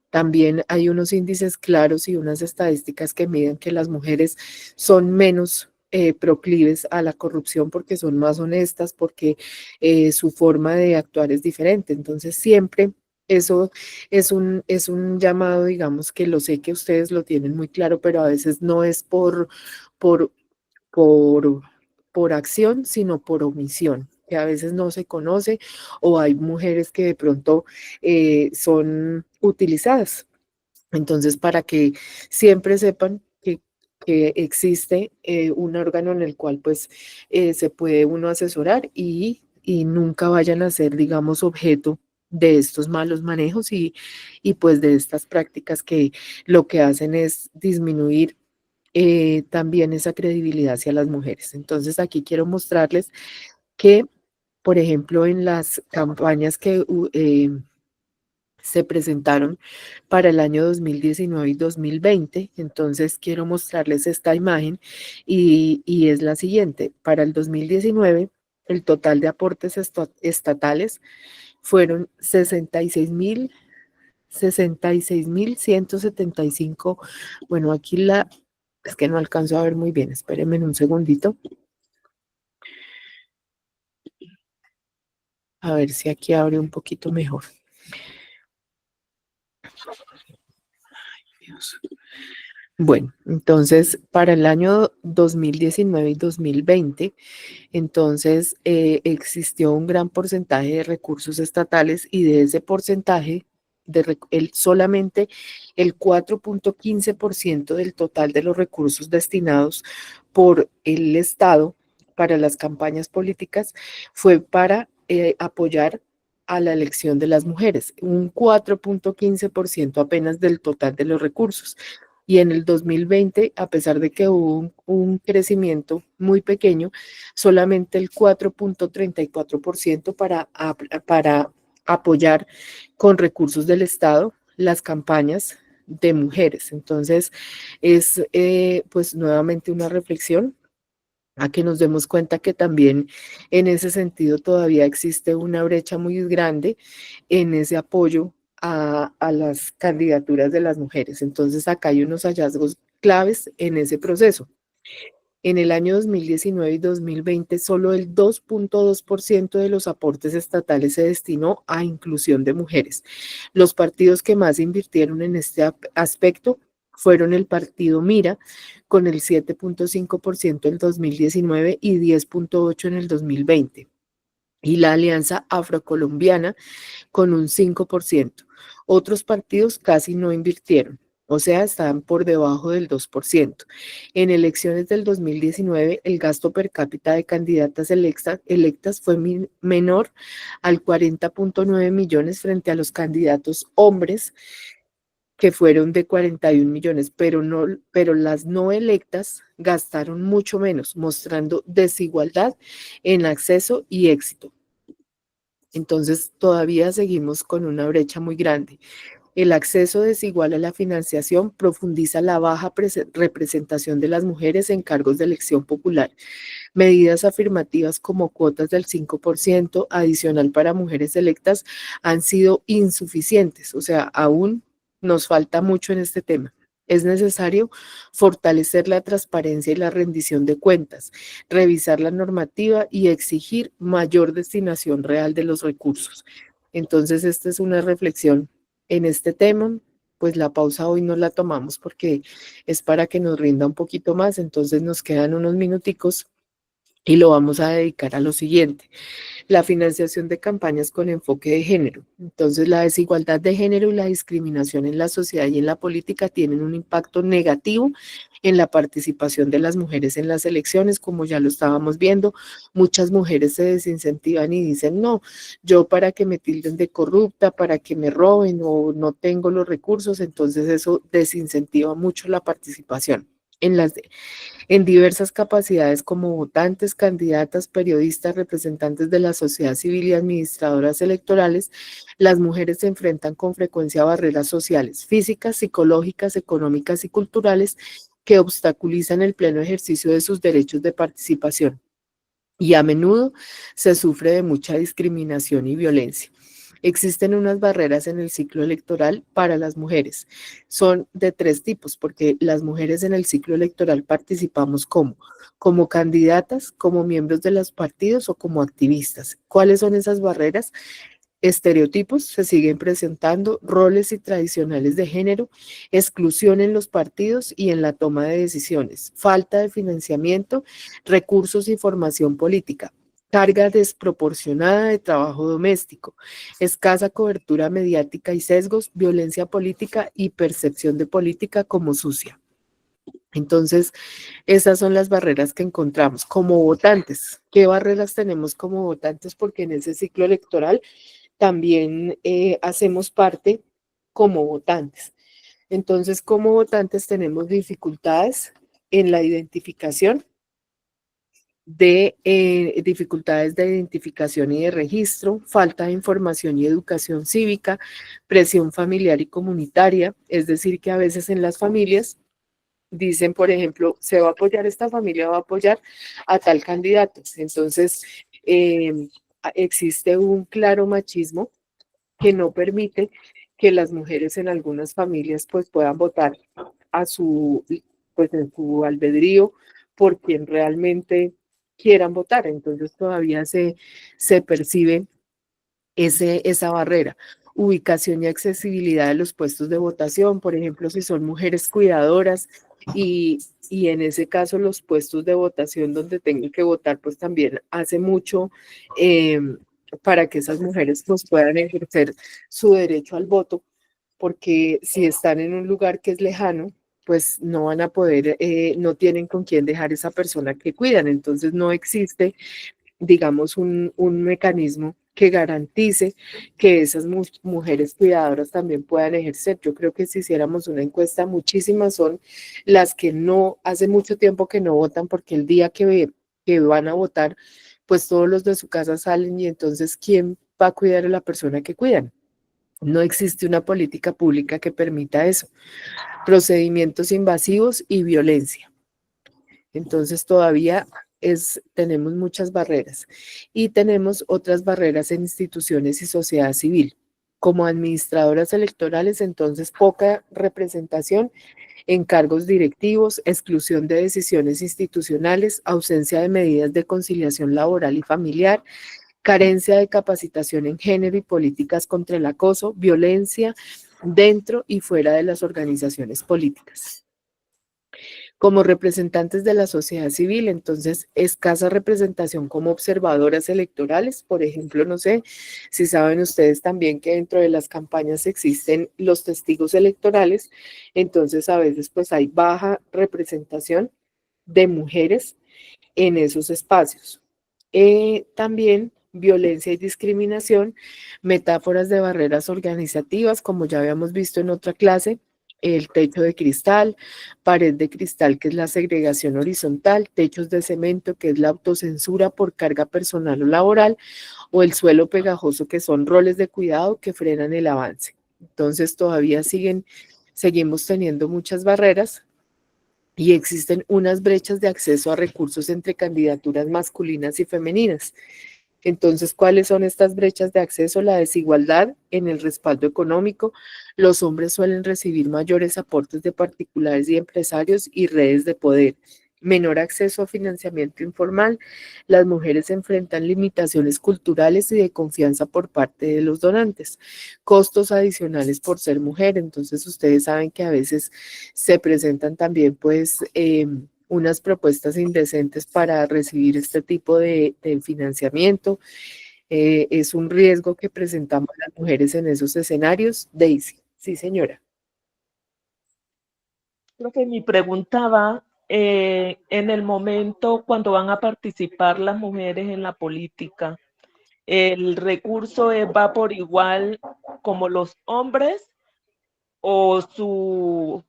también hay unos índices claros y unas estadísticas que miden que las mujeres son menos proclives a la corrupción porque son más honestas, porque su forma de actuar es diferente. Entonces, siempre eso es un llamado, digamos, que lo sé que ustedes lo tienen muy claro, pero a veces no es por, por, por acción, sino por omisión, que a veces no se conoce, o hay mujeres que de pronto son utilizadas. Entonces, para que siempre sepan que existe un órgano en el cual pues se puede uno asesorar, y nunca vayan a ser, digamos, objeto de estos malos manejos y pues de estas prácticas que lo que hacen es disminuir también esa credibilidad hacia las mujeres. Entonces aquí quiero mostrarles que, por ejemplo, en las campañas que se presentaron para el año 2019 y 2020. Entonces quiero mostrarles esta imagen y es la siguiente. Para el 2019, el total de aportes estatales fueron 66.175. Bueno, aquí es que no alcanzo a ver muy bien. Espérenme un segundito. A ver si aquí abre un poquito mejor. Dios. Bueno, entonces para el año 2019 y 2020, entonces existió un gran porcentaje de recursos estatales y de ese porcentaje, solamente el 4.15% del total de los recursos destinados por el Estado para las campañas políticas fue para apoyar a la elección de las mujeres, un 4.15% apenas del total de los recursos. Y en el 2020, a pesar de que hubo un crecimiento muy pequeño, solamente el 4.34% para apoyar con recursos del Estado las campañas de mujeres. Entonces, es pues nuevamente una reflexión a que nos demos cuenta que también en ese sentido todavía existe una brecha muy grande en ese apoyo a las candidaturas de las mujeres. Entonces acá hay unos hallazgos claves en ese proceso. En el año 2019 y 2020, solo el 2.2% de los aportes estatales se destinó a inclusión de mujeres. Los partidos que más invirtieron en este aspecto fueron el partido Mira, con el 7.5% en 2019 y 10.8% en el 2020. Y la Alianza Afrocolombiana con un 5%. Otros partidos casi no invirtieron, o sea, estaban por debajo del 2%. En elecciones del 2019, el gasto per cápita de candidatas electas fue menor al 40.9 millones frente a los candidatos hombres, que fueron de 41 millones, pero las no electas gastaron mucho menos, mostrando desigualdad en acceso y éxito. Entonces, todavía seguimos con una brecha muy grande. El acceso desigual a la financiación profundiza la baja representación de las mujeres en cargos de elección popular. Medidas afirmativas como cuotas del 5% adicional para mujeres electas han sido insuficientes, o sea, aún nos falta mucho en este tema. Es necesario fortalecer la transparencia y la rendición de cuentas, revisar la normativa y exigir mayor destinación real de los recursos. Entonces, esta es una reflexión en este tema. Pues la pausa hoy no la tomamos porque es para que nos rinda un poquito más, entonces nos quedan unos minuticos y lo vamos a dedicar a lo siguiente: la financiación de campañas con enfoque de género. Entonces, la desigualdad de género y la discriminación en la sociedad y en la política tienen un impacto negativo en la participación de las mujeres en las elecciones, como ya lo estábamos viendo. Muchas mujeres se desincentivan y dicen, no, yo para que me tilden de corrupta, para que me roben o no tengo los recursos, entonces eso desincentiva mucho la participación en diversas capacidades como votantes, candidatas, periodistas, representantes de la sociedad civil y administradoras electorales. Las mujeres se enfrentan con frecuencia a barreras sociales, físicas, psicológicas, económicas y culturales que obstaculizan el pleno ejercicio de sus derechos de participación. Y a menudo se sufre de mucha discriminación y violencia. Existen unas barreras en el ciclo electoral para las mujeres. Son de 3 tipos, porque las mujeres en el ciclo electoral participamos como candidatas, como miembros de los partidos o como activistas. ¿Cuáles son esas barreras? Estereotipos se siguen presentando, roles y tradicionales de género, exclusión en los partidos y en la toma de decisiones, falta de financiamiento, recursos y formación política, carga desproporcionada de trabajo doméstico, escasa cobertura mediática y sesgos, violencia política y percepción de política como sucia. Entonces, esas son las barreras que encontramos como votantes. ¿Qué barreras tenemos como votantes? Porque en ese ciclo electoral también hacemos parte como votantes. Entonces, como votantes tenemos dificultades en la identificación de dificultades de identificación y de registro, falta de información y educación cívica, presión familiar y comunitaria, es decir, que a veces en las familias dicen, por ejemplo, se va a apoyar esta familia, va a apoyar a tal candidato. Entonces, existe un claro machismo que no permite que las mujeres en algunas familias pues puedan votar a su, pues en su albedrío por quien realmente quieran votar. Entonces todavía se percibe esa barrera. Ubicación y accesibilidad de los puestos de votación, por ejemplo, si son mujeres cuidadoras y en ese caso los puestos de votación donde tengan que votar, pues también hace mucho para que esas mujeres pues puedan ejercer su derecho al voto, porque si están en un lugar que es lejano, pues no van a poder, no tienen con quién dejar esa persona que cuidan, entonces no existe, digamos, un mecanismo que garantice que esas mujeres cuidadoras también puedan ejercer. Yo creo que si hiciéramos una encuesta, muchísimas son las que no, hace mucho tiempo que no votan, porque el día que van a votar, pues todos los de su casa salen y entonces, ¿quién va a cuidar a la persona que cuidan? No existe una política pública que permita eso. Procedimientos invasivos y violencia. Entonces todavía tenemos muchas barreras y tenemos otras barreras en instituciones y sociedad civil. Como administradoras electorales, entonces poca representación en cargos directivos, exclusión de decisiones institucionales, ausencia de medidas de conciliación laboral y familiar, carencia de capacitación en género y políticas contra el acoso, violencia dentro y fuera de las organizaciones políticas. Como representantes de la sociedad civil, entonces escasa representación como observadoras electorales. Por ejemplo, no sé si saben ustedes también que dentro de las campañas existen los testigos electorales, entonces a veces pues hay baja representación de mujeres en esos espacios. También violencia y discriminación, metáforas de barreras organizativas, como ya habíamos visto en otra clase, el techo de cristal, pared de cristal, que es la segregación horizontal, techos de cemento, que es la autocensura por carga personal o laboral, o el suelo pegajoso, que son roles de cuidado que frenan el avance. Entonces todavía seguimos teniendo muchas barreras y existen unas brechas de acceso a recursos entre candidaturas masculinas y femeninas. Entonces, ¿cuáles son estas brechas de acceso? La desigualdad en el respaldo económico. Los hombres suelen recibir mayores aportes de particulares y empresarios y redes de poder. Menor acceso a financiamiento informal. Las mujeres enfrentan limitaciones culturales y de confianza por parte de los donantes. Costos adicionales por ser mujer. Entonces, ustedes saben que a veces se presentan también, pues, unas propuestas indecentes para recibir este tipo de financiamiento. Es un riesgo que presentamos las mujeres en esos escenarios. Daisy, sí señora. Creo que mi pregunta va en el momento cuando van a participar las mujeres en la política. ¿El recurso va por igual como los hombres o su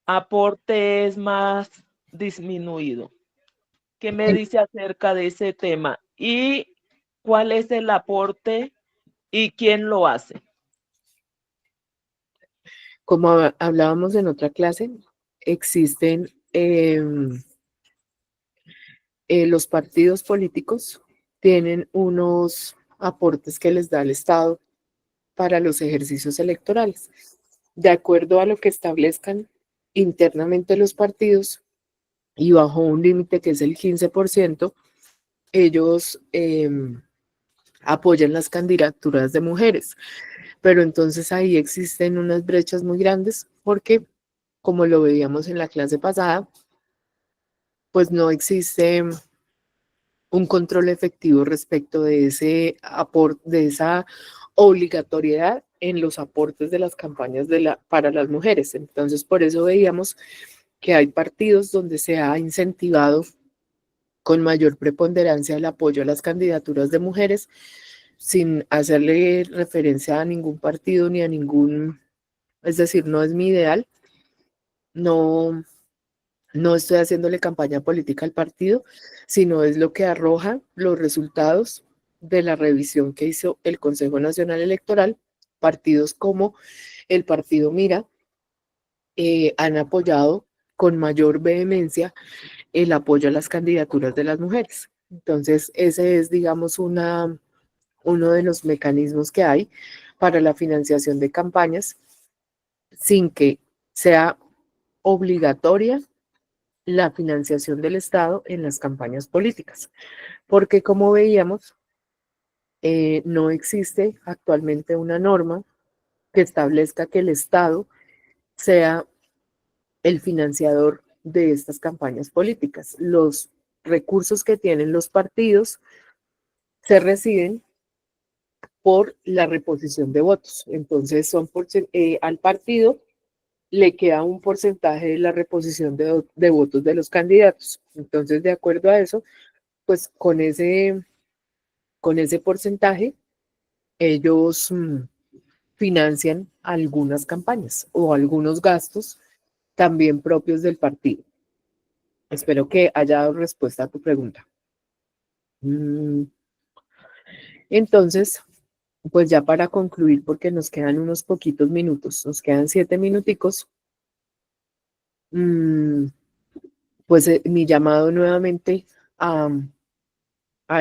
aporte es más disminuido? ¿Qué me dice acerca de ese tema? ¿Y cuál es el aporte y quién lo hace? Como hablábamos en otra clase, existen los partidos políticos, tienen unos aportes que les da el Estado para los ejercicios electorales. De acuerdo a lo que establezcan internamente los partidos y bajo un límite que es el 15%, ellos apoyan las candidaturas de mujeres. Pero entonces ahí existen unas brechas muy grandes porque, como lo veíamos en la clase pasada, pues no existe un control efectivo respecto de ese aporte, de esa obligatoriedad en los aportes de las campañas para las mujeres. Entonces, por eso veíamos que hay partidos donde se ha incentivado con mayor preponderancia el apoyo a las candidaturas de mujeres, sin hacerle referencia a ningún partido ni a ningún, es decir, no es mi ideal, no, No estoy haciéndole campaña política al partido, sino es lo que arroja los resultados de la revisión que hizo el Consejo Nacional Electoral. Partidos como el Partido Mira han apoyado con mayor vehemencia el apoyo a las candidaturas de las mujeres. Entonces, ese es, digamos, uno de los mecanismos que hay para la financiación de campañas sin que sea obligatoria la financiación del Estado en las campañas políticas. Porque como veíamos, no existe actualmente una norma que establezca que el Estado sea el financiador de estas campañas políticas. Los recursos que tienen los partidos se reciben por la reposición de votos. Entonces, al partido le queda un porcentaje de la reposición de votos de los candidatos. Entonces, de acuerdo a eso, pues con ese porcentaje, ellos financian algunas campañas o algunos gastos también propios del partido. Espero que haya dado respuesta a tu pregunta. Entonces, pues ya para concluir, porque nos quedan unos poquitos minutos, nos quedan 7 minuticos, pues mi llamado nuevamente a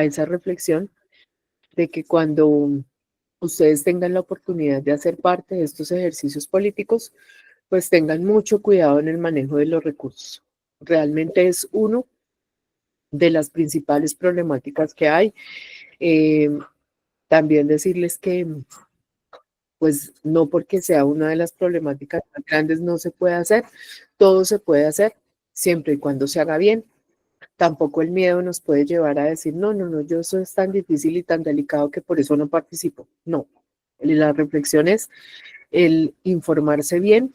esa reflexión de que cuando ustedes tengan la oportunidad de hacer parte de estos ejercicios políticos, pues tengan mucho cuidado en el manejo de los recursos. Realmente es uno de las principales problemáticas que hay. También decirles que, pues no porque sea una de las problemáticas más grandes no se puede hacer, todo se puede hacer siempre y cuando se haga bien. Tampoco el miedo nos puede llevar a decir, no, no, no, yo eso es tan difícil y tan delicado que por eso no participo. No, la reflexión es el informarse bien,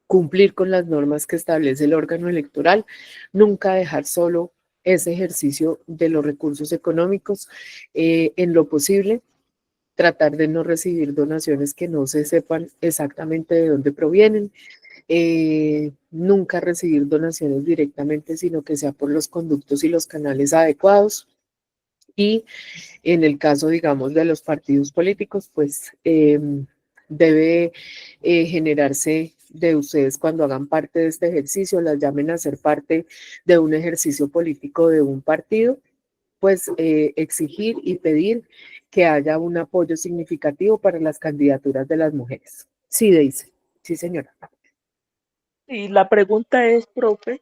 cumplir con las normas que establece el órgano electoral, nunca dejar solo ese ejercicio de los recursos económicos, en lo posible, tratar de no recibir donaciones que no se sepan exactamente de dónde provienen, nunca recibir donaciones directamente, sino que sea por los conductos y los canales adecuados. Y en el caso, digamos, de los partidos políticos, pues debe generarse de ustedes cuando hagan parte de este ejercicio, las llamen a ser parte de un ejercicio político de un partido, pues exigir y pedir que haya un apoyo significativo para las candidaturas de las mujeres. Sí, Daisy. Sí, señora. Y la pregunta es, profe,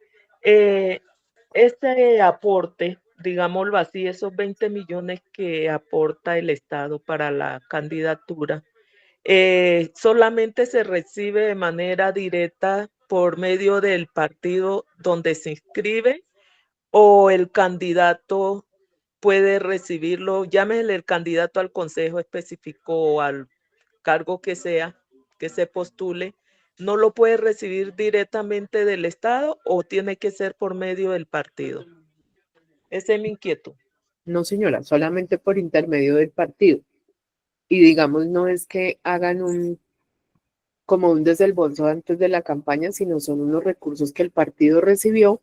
este aporte, digámoslo así, esos 20 millones que aporta el Estado para la candidatura, solamente se recibe de manera directa por medio del partido donde se inscribe o el candidato puede recibirlo, llámele el candidato al consejo específico o al cargo que sea, que se postule, no lo puede recibir directamente del Estado o tiene que ser por medio del partido. Esa es mi inquietud. No, señora, solamente por intermedio del partido. Y digamos, no es que hagan como un desembolso antes de la campaña, sino son unos recursos que el partido recibió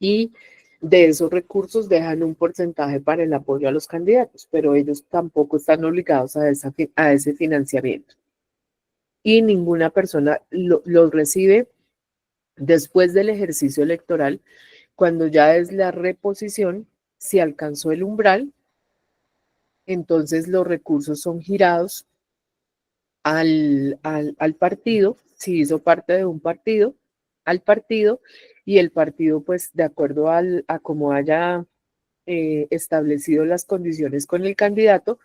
y de esos recursos dejan un porcentaje para el apoyo a los candidatos, pero ellos tampoco están obligados a ese financiamiento. Y ninguna persona lo recibe después del ejercicio electoral, cuando ya es la reposición, si alcanzó el umbral, entonces los recursos son girados al partido, si hizo parte de un partido, al partido, y el partido, pues, de acuerdo a cómo haya establecido las condiciones con el candidato,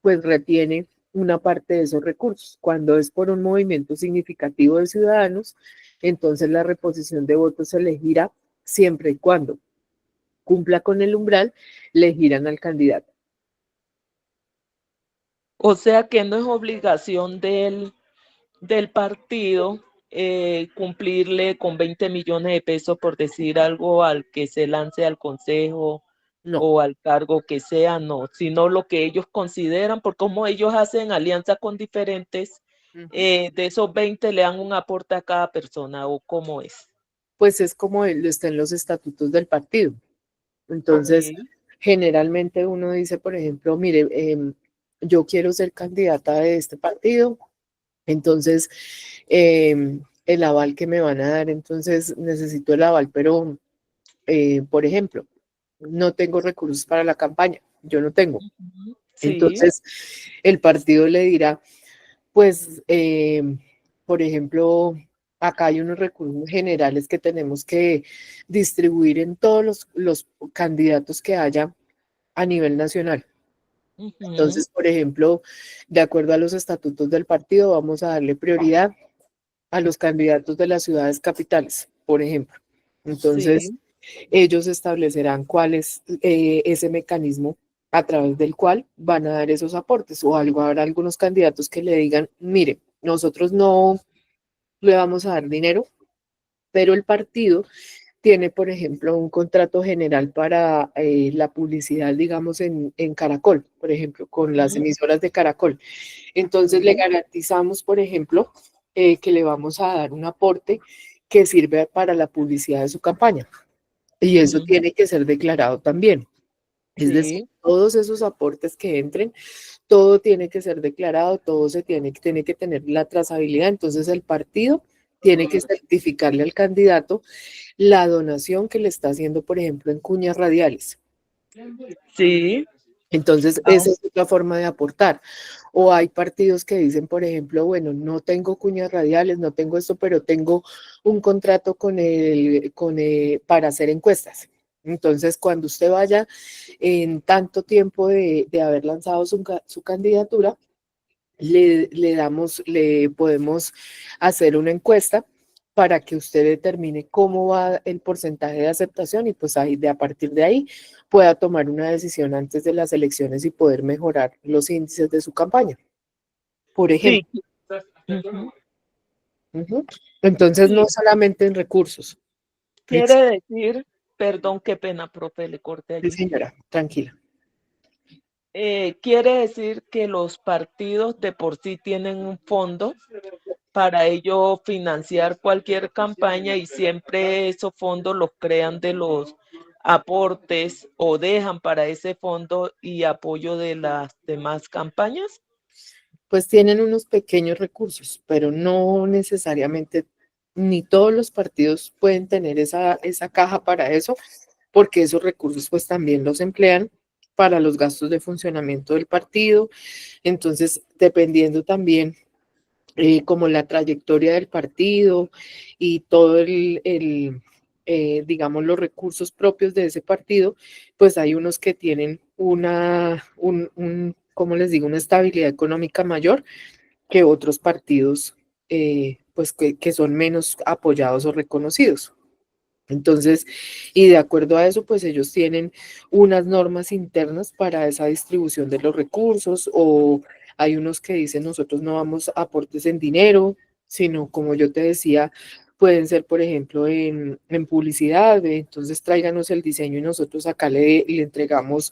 pues retiene una parte de esos recursos. Cuando es por un movimiento significativo de ciudadanos, entonces la reposición de votos se le gira siempre y cuando cumpla con el umbral, le giran al candidato. O sea que no es obligación del partido cumplirle con 20 millones de pesos, por decir algo, al que se lance al consejo No. o al cargo que sea, no, sino lo que ellos consideran, por cómo ellos hacen alianza con diferentes, de esos 20 le dan un aporte a cada persona, o cómo es. pues es como está en los estatutos del partido. Entonces, Sí. generalmente uno dice, por ejemplo, mire, yo quiero ser candidata de este partido, entonces el aval que me van a dar, entonces necesito el aval, pero, por ejemplo, no tengo recursos para la campaña, yo no tengo. Ujú. Sí. Entonces, el partido le dirá, pues, por ejemplo, acá hay unos recursos generales que tenemos que distribuir en todos los candidatos que haya a nivel nacional. Ujú. Entonces, por ejemplo, de acuerdo a los estatutos del partido, vamos a darle prioridad a los candidatos de las ciudades capitales, por ejemplo. Entonces, Sí. ellos establecerán cuál es ese mecanismo a través del cual van a dar esos aportes. O algo, habrá algunos candidatos que le digan, mire, nosotros no le vamos a dar dinero, pero el partido tiene, por ejemplo, un contrato general para la publicidad, digamos, en Caracol, por ejemplo, con las Ujú. emisoras de Caracol. Entonces le Sí. garantizamos, por ejemplo, que le vamos a dar un aporte que sirve para la publicidad de su campaña. Y eso Ujú. tiene que ser declarado también. Es decir, Sí. todos esos aportes que entren, todo tiene que ser declarado, todo tiene que tener la trazabilidad. Entonces el partido tiene que certificarle al candidato la donación que le está haciendo, por ejemplo, en cuñas radiales. Sí. Entonces, Ah, esa es otra forma de aportar. O hay partidos que dicen, por ejemplo, bueno, no tengo cuñas radiales, no tengo esto, pero tengo un contrato para hacer encuestas. Entonces, cuando usted vaya en tanto tiempo de haber lanzado su candidatura, le podemos hacer una encuesta para que usted determine cómo va el porcentaje de aceptación y pues ahí, a partir de ahí pueda tomar una decisión antes de las elecciones y poder mejorar los índices de su campaña, por sí. ejemplo. Ujú. Ujú. Entonces, no Sí. solamente en recursos. Quiere decir, perdón, qué pena, profe, le corté Sí, allí. señora, tranquila. Quiere decir que los partidos de por sí tienen un fondo para ello financiar cualquier campaña y siempre esos fondos los crean de los aportes o dejan para ese fondo y apoyo de las demás campañas. Pues tienen unos pequeños recursos, pero no necesariamente, ni todos los partidos pueden tener esa caja para eso, porque esos recursos pues también los emplean para los gastos de funcionamiento del partido. Entonces, dependiendo también como la trayectoria del partido y todo digamos, los recursos propios de ese partido, pues hay unos que tienen ¿cómo les digo?, una estabilidad económica mayor que otros partidos, pues que son menos apoyados o reconocidos. Entonces, y de acuerdo a eso, pues ellos tienen unas normas internas para esa distribución de los recursos o hay unos que dicen nosotros no damos aportes en dinero, sino como yo te decía, pueden ser, por ejemplo, en publicidad, entonces tráiganos el diseño y nosotros acá le entregamos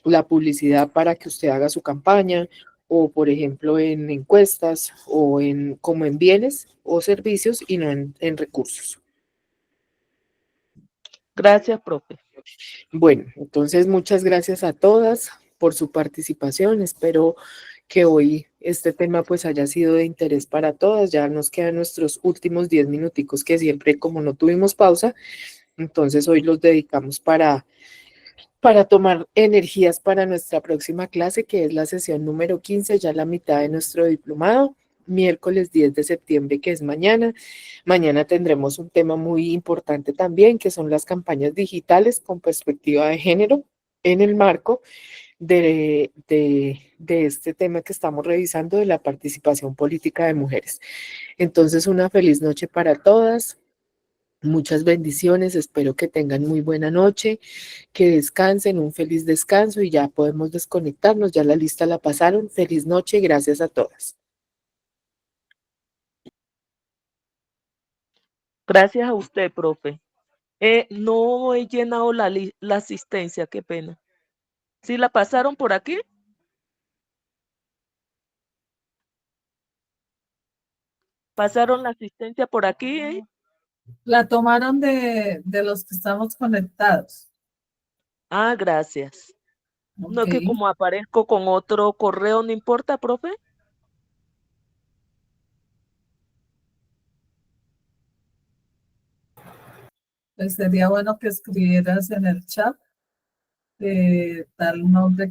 la publicidad para que usted haga su campaña o por ejemplo en encuestas o como en bienes o servicios y no en recursos. Gracias, profe. Bueno, entonces muchas gracias a todas por su participación. Espero que hoy este tema pues haya sido de interés para todas. Ya nos quedan nuestros últimos 10 minuticos que siempre como no tuvimos pausa, entonces hoy los dedicamos para tomar energías para nuestra próxima clase, que es la sesión número 15, ya la mitad de nuestro diplomado, miércoles 10 de septiembre, que es mañana. Mañana tendremos un tema muy importante también, que son las campañas digitales con perspectiva de género en el marco de este tema que estamos revisando de la participación política de mujeres. Entonces, una feliz noche para todas. Muchas bendiciones, espero que tengan muy buena noche, que descansen, un feliz descanso y ya podemos desconectarnos, ya la lista la pasaron. Feliz noche, gracias a todas. Gracias a usted, profe. No he llenado la asistencia, qué pena. ¿Sí la pasaron por aquí? ¿Pasaron la asistencia por aquí? La tomaron de los que estamos conectados. Ah, gracias. No Ok. es que como aparezco con otro correo, ¿no importa, profe? Pues sería bueno que escribieras en el chat tal nombre